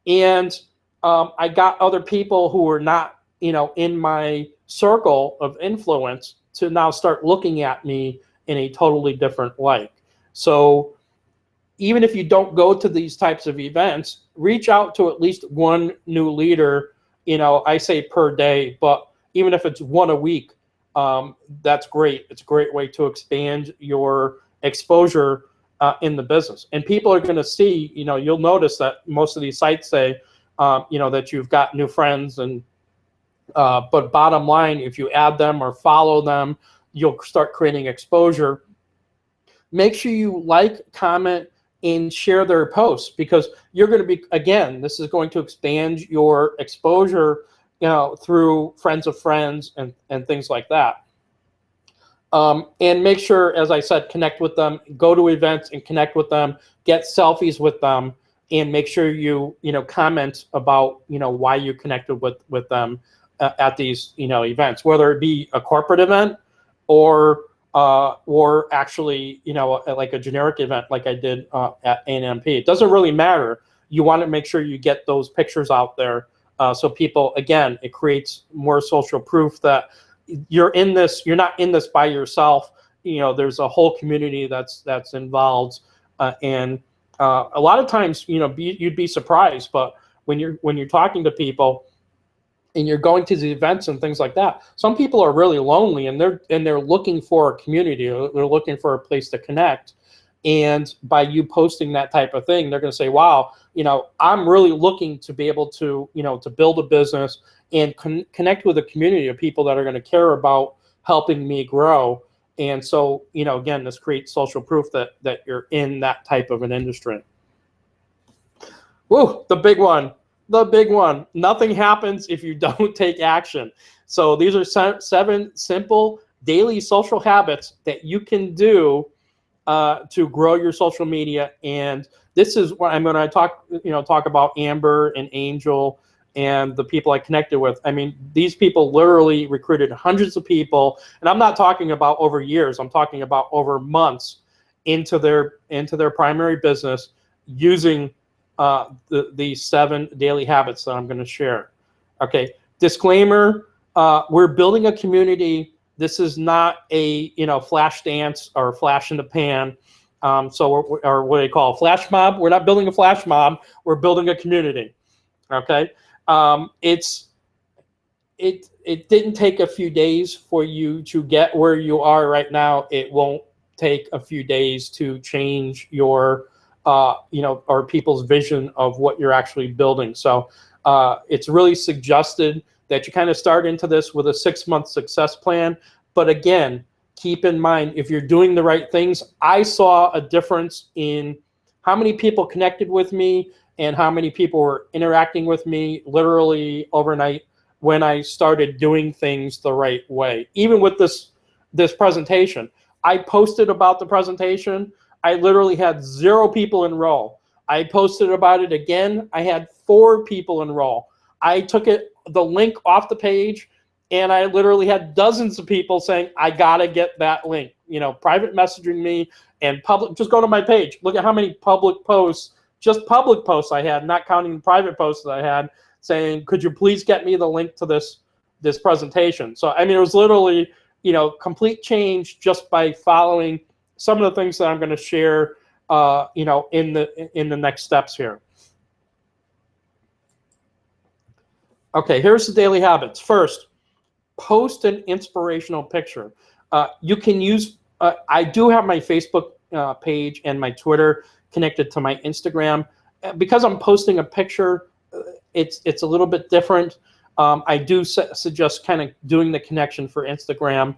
And I got other people who were not, in my circle of influence to now start looking at me in a totally different light. So even if you don't go to these types of events, reach out to at least one new leader, I say per day, but even if it's one a week, that's great. It's a great way to expand your exposure in the business. And people are going to see, you'll notice that most of these sites say, that you've got new friends, and but bottom line, if you add them or follow them, you'll start creating exposure. Make sure you like, comment, and share their posts, because you're going to be, again, this is going to expand your exposure, through friends of friends and things like that. And make sure, as I said, connect with them, go to events and connect with them, get selfies with them, and make sure you, comment about, why you connected with them at these, events, whether it be a corporate event or actually, like a generic event like I did at ANMP. It doesn't really matter. You want to make sure you get those pictures out there. So people, again, it creates more social proof that you're not in this by yourself. There's a whole community that's involved, and a lot of times, you'd be surprised, but when you're talking to people and you're going to the events and things like that, some people are really lonely, and they're looking for a community. They're looking for a place to connect. And by you posting that type of thing, they're going to say, wow, I'm really looking to be able to, to build a business and connect with a community of people that are going to care about helping me grow. And so, again, this creates social proof that you're in that type of an industry. Woo, the big one. Nothing happens if you don't take action. So these are 7 simple daily social habits that you can do to grow your social media. And this is what I'm going to talk about Amber and Angel and the people I connected with. I mean, these people literally recruited hundreds of people, and I'm not talking about over years. I'm talking about over months into their primary business using the 7 daily habits that I'm going to share. Okay, disclaimer: we're building a community. This is not a flash dance or flash in the pan. Or what do they call a flash mob? We're not building a flash mob. We're building a community. Okay, it didn't take a few days for you to get where you are right now. It won't take a few days to change your or people's vision of what you're actually building. So it's really suggested that you kind of start into this with a 6-month success plan. But again, keep in mind, if you're doing the right things, I saw a difference in how many people connected with me and how many people were interacting with me literally overnight when I started doing things the right way. Even with this presentation, I posted about the presentation. I literally had 0 people enroll. I posted about it again. I had 4 people enroll. I took the link off the page, and I literally had dozens of people saying, I gotta get that link. Private messaging me and public. Just go to my page. Look at how many public posts, just public posts I had, not counting private posts that I had, saying, could you please get me the link to this presentation? So I mean, it was literally complete change just by following some of the things that I'm going to share in the next steps here. Okay, here's the daily habits. First, post an inspirational picture. You can use I do have my Facebook page and my Twitter connected to my Instagram. Because I'm posting a picture, it's a little bit different. I do suggest kind of doing the connection for Instagram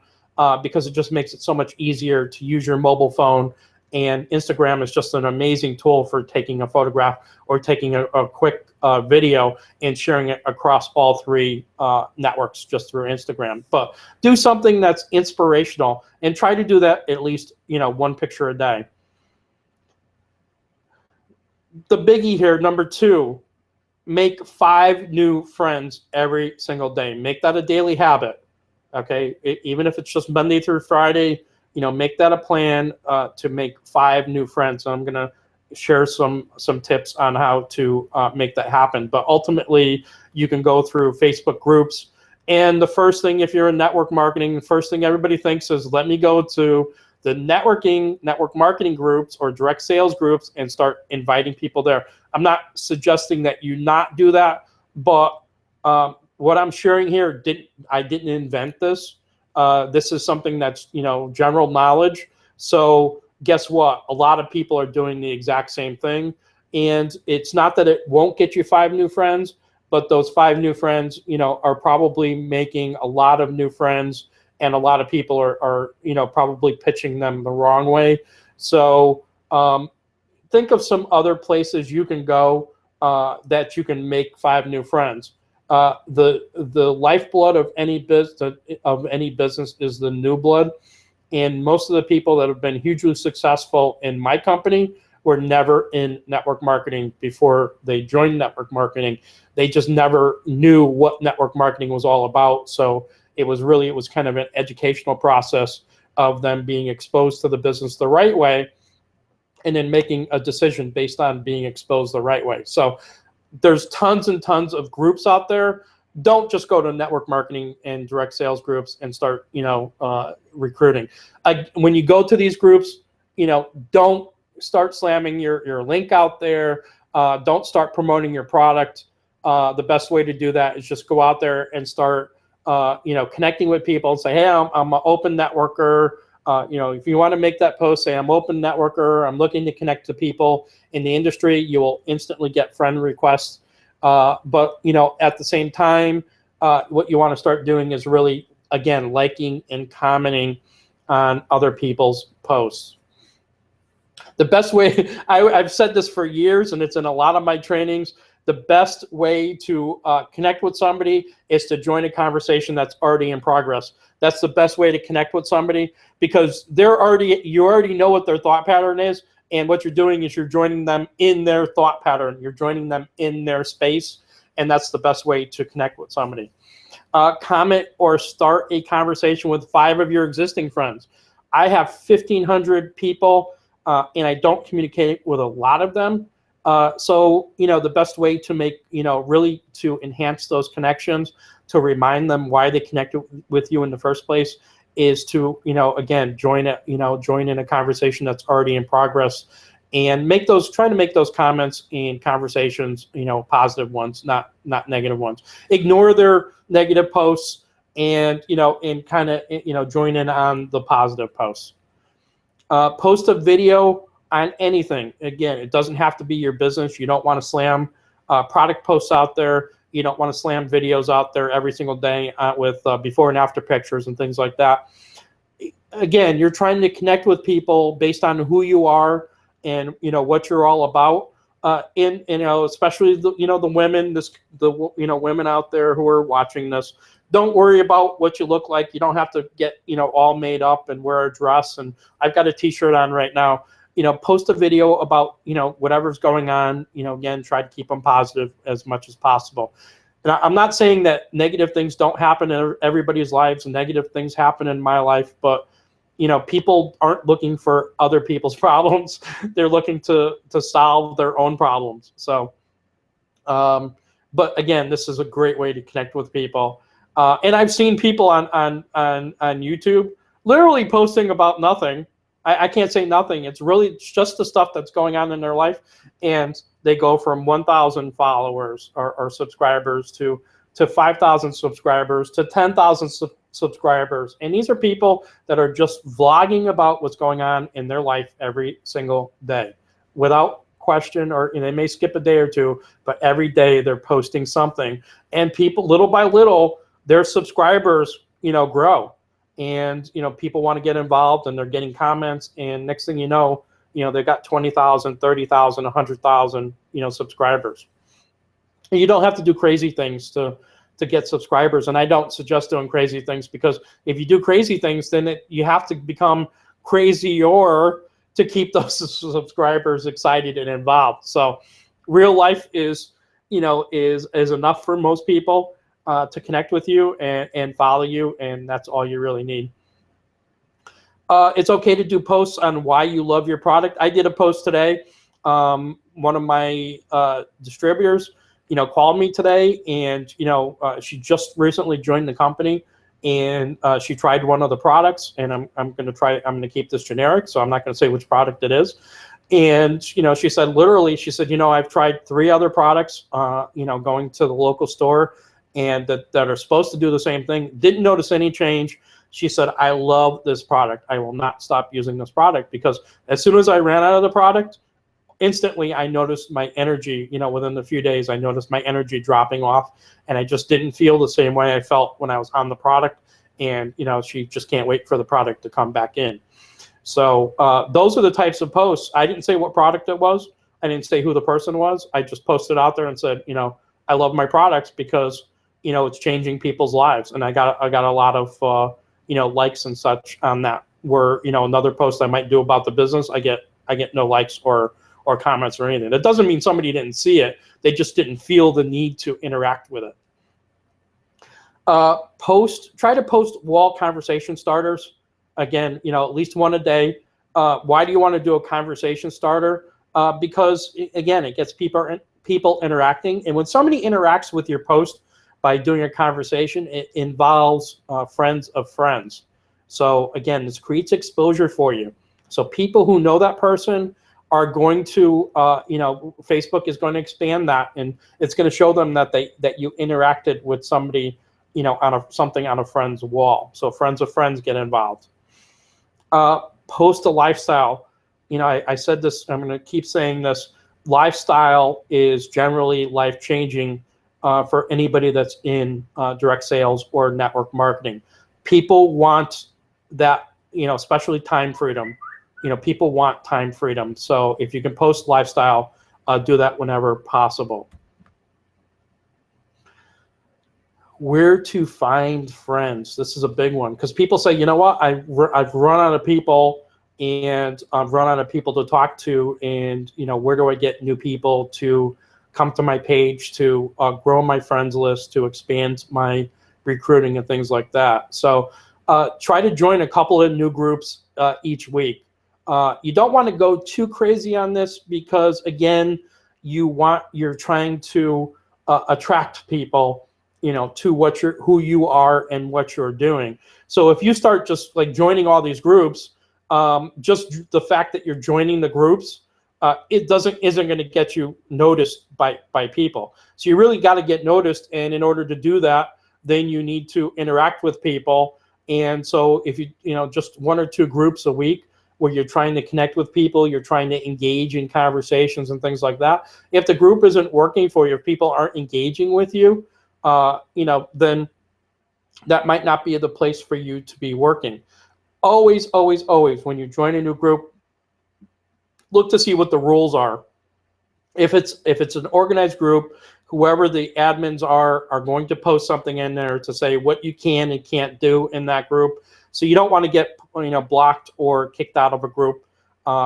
because it just makes it so much easier to use your mobile phone. And Instagram is just an amazing tool for taking a photograph or taking a quick video and sharing it across all three networks just through Instagram. But do something that's inspirational and try to do that at least, one picture a day. The biggie here, number 2, make 5 new friends every single day. Make that a daily habit. Okay, even if it's just Monday through Friday, make that a plan to make 5 new friends. And I'm gonna share some tips on how to make that happen. But ultimately, you can go through Facebook groups. And the first thing, if you're in network marketing, the first thing everybody thinks is, let me go to the network marketing groups or direct sales groups and start inviting people there. I'm not suggesting that you not do that, but what I'm sharing here, I didn't invent this. This is something that's general knowledge. So guess what? A lot of people are doing the exact same thing, and it's not that it won't get you 5 new friends, but those 5 new friends, are probably making a lot of new friends, and a lot of people are probably pitching them the wrong way. So think of some other places you can go that you can make 5 new friends. The lifeblood of any business is the new blood, and most of the people that have been hugely successful in my company were never in network marketing before they joined network marketing. They just never knew what network marketing was all about. So it was kind of an educational process of them being exposed to the business the right way, and then making a decision based on being exposed the right way. So there's tons and tons of groups out there. Don't just go to network marketing and direct sales groups and start, recruiting. When you go to these groups, don't start slamming your link out there. Don't start promoting your product. The best way to do that is just go out there and start, connecting with people and say, hey, I'm an open networker. If you want to make that post, say I'm open networker, I'm looking to connect to people in the industry, you will instantly get friend requests. But at the same time, what you want to start doing is really, again, liking and commenting on other people's posts. The best way, I've said this for years, and it's in a lot of my trainings, the best way to connect with somebody is to join a conversation that's already in progress. That's the best way to connect with somebody, because you already know what their thought pattern is, and what you're doing is you're joining them in their thought pattern. You're joining them in their space, and that's the best way to connect with somebody. Comment or start a conversation with 5 of your existing friends. I have 1,500 people, and I don't communicate with a lot of them. So the best way to make, really to enhance those connections, to remind them why they connected with you in the first place, is to, again, join in a conversation that's already in progress, and try to make those comments and conversations, positive ones, not negative ones. Ignore their negative posts and, and kind of, join in on the positive posts. Post a video on anything. Again, it doesn't have to be your business. You don't want to slam product posts out there. You don't want to slam videos out there every single day with before and after pictures and things like that. Again, you're trying to connect with people based on who you are and what you're all about. Especially the women out there who are watching this. Don't worry about what you look like. You don't have to get all made up and wear a dress. And I've got a T-shirt on right now. Post a video about, whatever's going on, again, try to keep them positive as much as possible. And I'm not saying that negative things don't happen in everybody's lives, and negative things happen in my life, but, people aren't looking for other people's problems. They're looking to solve their own problems. So, but again, this is a great way to connect with people. And I've seen people on YouTube literally posting about nothing. I can't say nothing. It's really just the stuff that's going on in their life, and they go from 1,000 followers or subscribers to 5,000 subscribers to 10,000 subscribers. And these are people that are just vlogging about what's going on in their life every single day without question, or they may skip a day or two, but every day they're posting something. And people, little by little, their subscribers, grow. And, people want to get involved, and they're getting comments. And next thing you know, they've got 20,000, 30,000, 100,000, subscribers. And you don't have to do crazy things to get subscribers. And I don't suggest doing crazy things, because if you do crazy things, then you have to become crazier to keep those subscribers excited and involved. So real life is enough for most people to connect with you and follow you, and that's all you really need. It's okay to do posts on why you love your product. I did a post today. One of my distributors, called me today, and she just recently joined the company, and she tried one of the products, and I'm going to keep this generic, so I'm not going to say which product it is. And she said, I've tried 3 other products, going to the local store, and that are supposed to do the same thing. Didn't notice any change. She said, I love this product. I will not stop using this product, because as soon as I ran out of the product, instantly I noticed my energy, within a few days, I noticed my energy dropping off, and I just didn't feel the same way I felt when I was on the product. And, she just can't wait for the product to come back in. So those are the types of posts. I didn't say what product it was. I didn't say who the person was. I just posted out there and said, I love my products because, it's changing people's lives. And I got a lot of, likes and such on that. Where, another post I might do about the business, I get no likes or comments or anything. That doesn't mean somebody didn't see it. They just didn't feel the need to interact with it. Try to post wall conversation starters. Again, at least one a day. Why do you want to do a conversation starter? Because again, it gets people interacting. And when somebody interacts with your post by doing a conversation, it involves friends of friends. So again, this creates exposure for you. So people who know that person are going to, Facebook is going to expand that, and it's going to show them that you interacted with somebody, on something on a friend's wall. So friends of friends get involved. Post a lifestyle. I said this, I'm going to keep saying this. Lifestyle is generally life-changing for anybody that's in direct sales or network marketing. People want that, especially time freedom. People want time freedom. So if you can post lifestyle, do that whenever possible. Where to find friends. This is a big one, because people say, you know what, I've run out of people, and I've run out of people to talk to, and where do I get new people to come to my page, to grow my friends list, to expand my recruiting and things like that. So try to join a couple of new groups each week. You don't want to go too crazy on this, because again, you're trying to attract people, to who you are and what you're doing. So if you start just like joining all these groups, just the fact that you're joining the groups, isn't going to get you noticed by people. So you really got to get noticed, and in order to do that, then you need to interact with people. And so if you just 1 or 2 groups a week where you're trying to connect with people, you're trying to engage in conversations and things like that. If the group isn't working for you, if people aren't engaging with you, then that might not be the place for you to be working. Always, always, always, when you join a new group, look to see what the rules are. If it's an organized group, whoever the admins are going to post something in there to say what you can and can't do in that group. So you don't want to get blocked or kicked out of a group,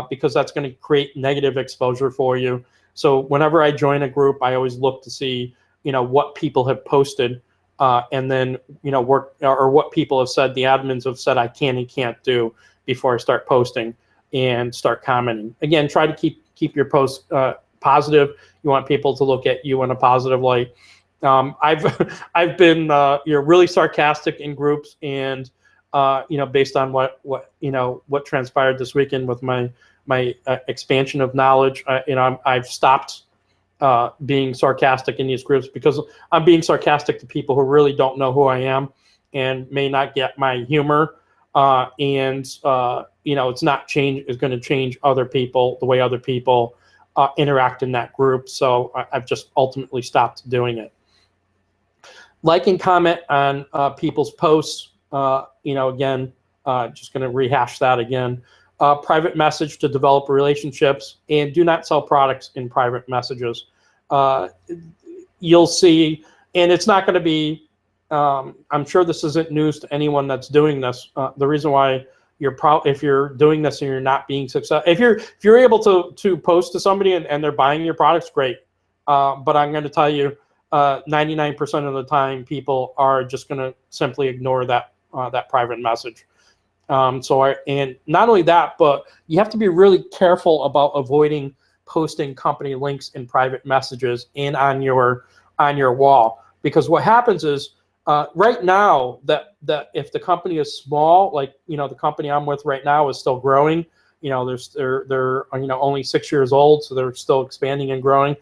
because that's going to create negative exposure for you. So whenever I join a group, I always look to see what people have posted, and then what people have said, the admins have said I can and can't do, before I start posting and start commenting. Again, try to keep your posts positive. You want people to look at you in a positive light. I've been really sarcastic in groups, and based on what transpired this weekend with my expansion of knowledge, I've stopped being sarcastic in these groups, because I'm being sarcastic to people who really don't know who I am, and may not get my humor, you know, it's going to change other people, the way other people interact in that group. So I've just ultimately stopped doing it. Like and comment on people's posts. You know, again, just going to rehash that again. Private message to develop relationships, and do not sell products in private messages. You'll see, and it's not going to be, I'm sure this isn't news to anyone that's doing this. The reason why if you're doing this and you're not being successful, if you're able to post to somebody and they're buying your products, great. But I'm going to tell you, 99% of the time, people are just going to simply ignore that private message. And not only that, but you have to be really careful about avoiding posting company links in private messages and on your wall, because what happens is right now that if the company is small, like, you know, the company I'm with right now is still growing. You know, they're you know, only 6 years old, so they're still expanding and growing.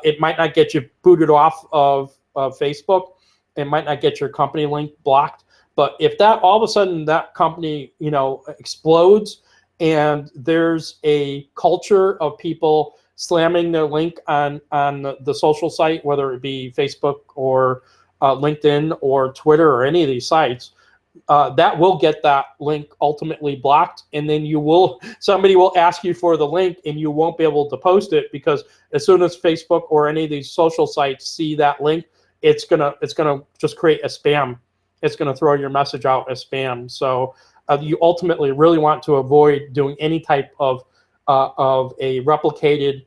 It might not get you booted off of Facebook. It might not get your company link blocked. But if that all of a sudden that company, you know, explodes, and there's a culture of people slamming their link on the social site, whether it be Facebook or LinkedIn or Twitter or any of these sites, that will get that link ultimately blocked, and then somebody will ask you for the link, and you won't be able to post it, because as soon as Facebook or any of these social sites see that link, it's gonna just create a spam. It's gonna throw your message out as spam. So you ultimately really want to avoid doing any type of a replicated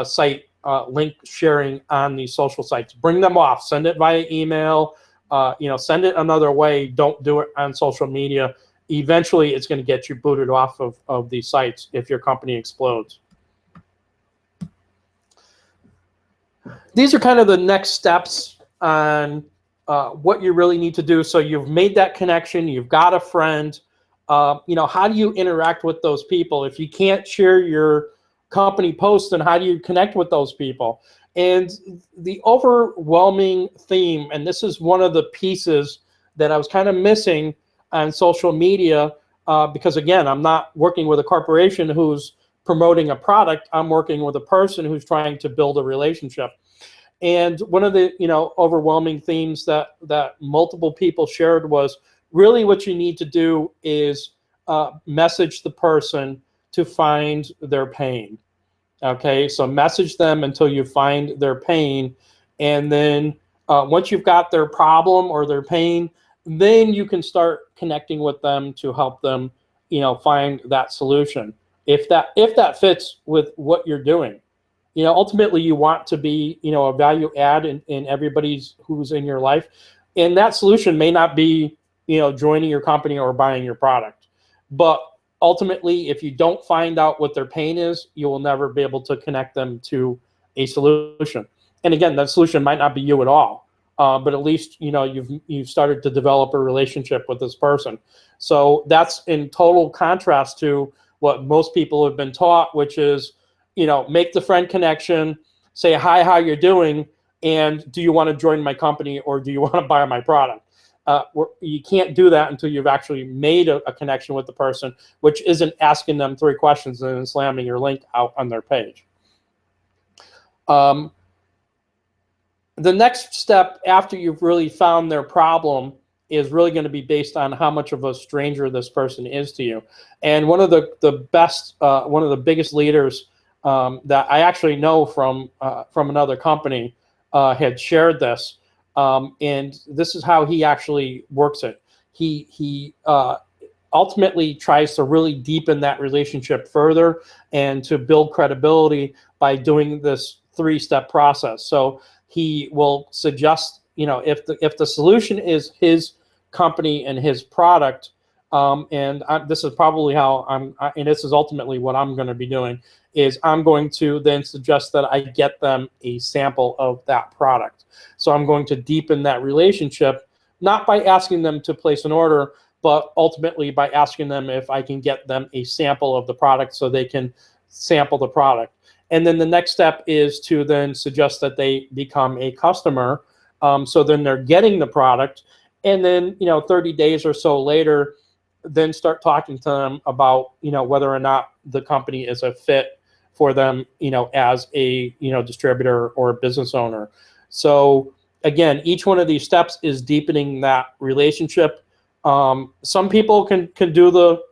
site link sharing on these social sites. Bring them off. Send it via email. You know, send it another way. Don't do it on social media. Eventually, it's going to get you booted off of these sites if your company explodes. These are kind of the next steps on what you really need to do. So you've made that connection. You've got a friend. You know, how do you interact with those people? If you can't share your company posts, then how do you connect with those people? And the overwhelming theme, and this is one of the pieces that I was kind of missing on social media, because again, I'm not working with a corporation who's promoting a product. I'm working with a person who's trying to build a relationship. And one of the, you know, overwhelming themes that multiple people shared was really what you need to do is message the person to find their pain. Okay, so message them until you find their pain, and then once you've got their problem or their pain, then you can start connecting with them to help them, you know, find that solution. If that fits with what you're doing, you know, ultimately you want to be, you know, a value add in everybody's who's in your life, and that solution may not be, you know, joining your company or buying your product, but ultimately, if you don't find out what their pain is, you will never be able to connect them to a solution. And again, that solution might not be you at all, but at least, you know, you've started to develop a relationship with this person. So that's in total contrast to what most people have been taught, which is, you know, make the friend connection, say hi, how you're doing, and do you want to join my company or do you want to buy my product? You can't do that until you've actually made a connection with the person, which isn't asking them 3 questions and then slamming your link out on their page. The next step after you've really found their problem is really going to be based on how much of a stranger this person is to you. And one of the best, one of the biggest leaders that I actually know from another company had shared this. And this is how he actually works it. He ultimately tries to really deepen that relationship further and to build credibility by doing this 3-step process. So he will suggest, you know, if the solution is his company and his product, this is probably how and this is ultimately what I'm going to be doing, is I'm going to then suggest that I get them a sample of that product. So I'm going to deepen that relationship, not by asking them to place an order, but ultimately by asking them if I can get them a sample of the product so they can sample the product. And then the next step is to then suggest that they become a customer. So then they're getting the product. And then, 30 days or so later, then start talking to them about, whether or not the company is a fit for them, as a, distributor or business owner. So again, each one of these steps is deepening that relationship. Some people can do the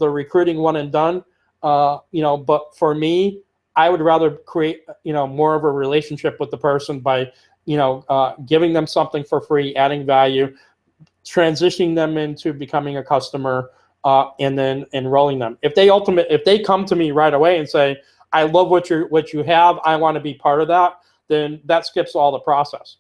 recruiting one and done, but for me, I would rather create, more of a relationship with the person by, giving them something for free, adding value, transitioning them into becoming a customer, and then enrolling them. If they come to me right away and say, I love what you have, I want to be part of that, then that skips all the process.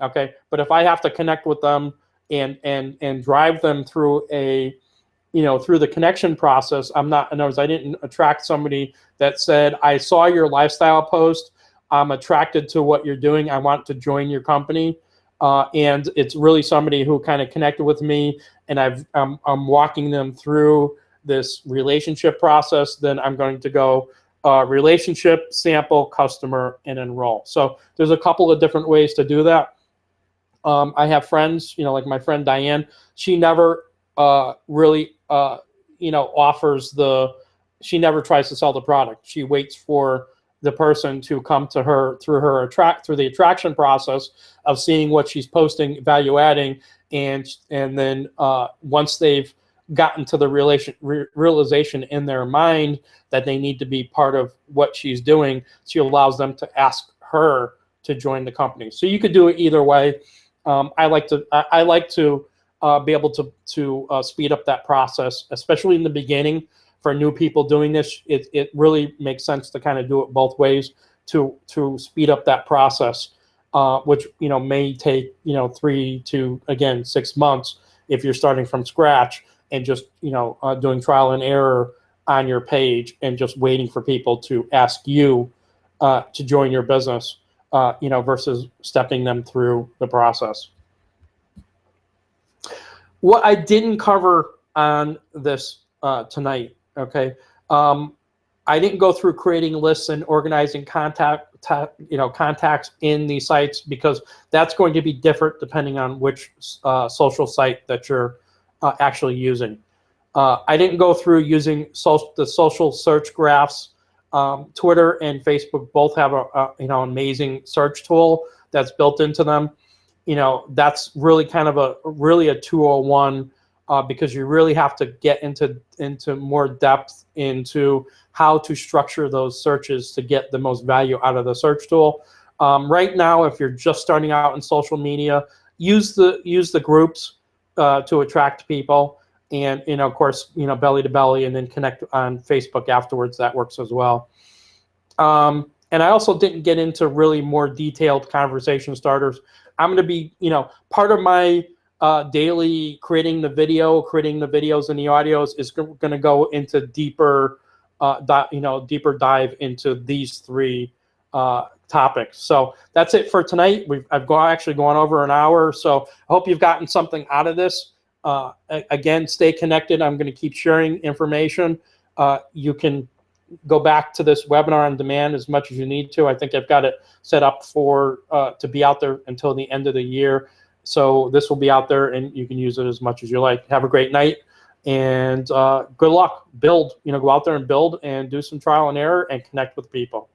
Okay. But if I have to connect with them and drive them through through the connection process, in other words, I didn't attract somebody that said, I saw your lifestyle post, I'm attracted to what you're doing, I want to join your company. And it's really somebody who kind of connected with me, and I'm walking them through this relationship process. Then I'm going to go relationship, sample, customer, and enroll. So there's a couple of different ways to do that. I have friends, like my friend Diane. She never really, offers she never tries to sell the product. She waits for the person to come to her through the attraction process of seeing what she's posting, value adding, and then once they've gotten to the realization in their mind that they need to be part of what she's doing, she allows them to ask her to join the company. So you could do it either way. I like to be able to speed up that process, especially in the beginning. For new people doing this, it really makes sense to kind of do it both ways to speed up that process, which may take 3 to, again, 6 months if you're starting from scratch and just doing trial and error on your page and just waiting for people to ask you to join your business, versus stepping them through the process. What I didn't cover on this tonight, okay, I didn't go through creating lists and organizing contacts in these sites, because that's going to be different depending on which social site that you're actually using. I didn't go through using the social search graphs. Twitter and Facebook both have an amazing search tool that's built into them. That's really kind of a 201, because you really have to get into more depth into how to structure those searches to get the most value out of the search tool. Right now, if you're just starting out in social media, use the groups to attract people, and of course, belly to belly, and then connect on Facebook afterwards. That works as well. And I also didn't get into really more detailed conversation starters. I'm going to be, part of my daily creating the videos and the audios is going to go into deeper dive into these 3 topics. So that's it for tonight. I've actually gone over an hour, so I hope you've gotten something out of this. Again, stay connected. I'm going to keep sharing information. You can go back to this webinar on demand as much as you need to. I think I've got it set up for to be out there until the end of the year. So this will be out there, and you can use it as much as you like. Have a great night, and good luck. Build, go out there and build and do some trial and error and connect with people.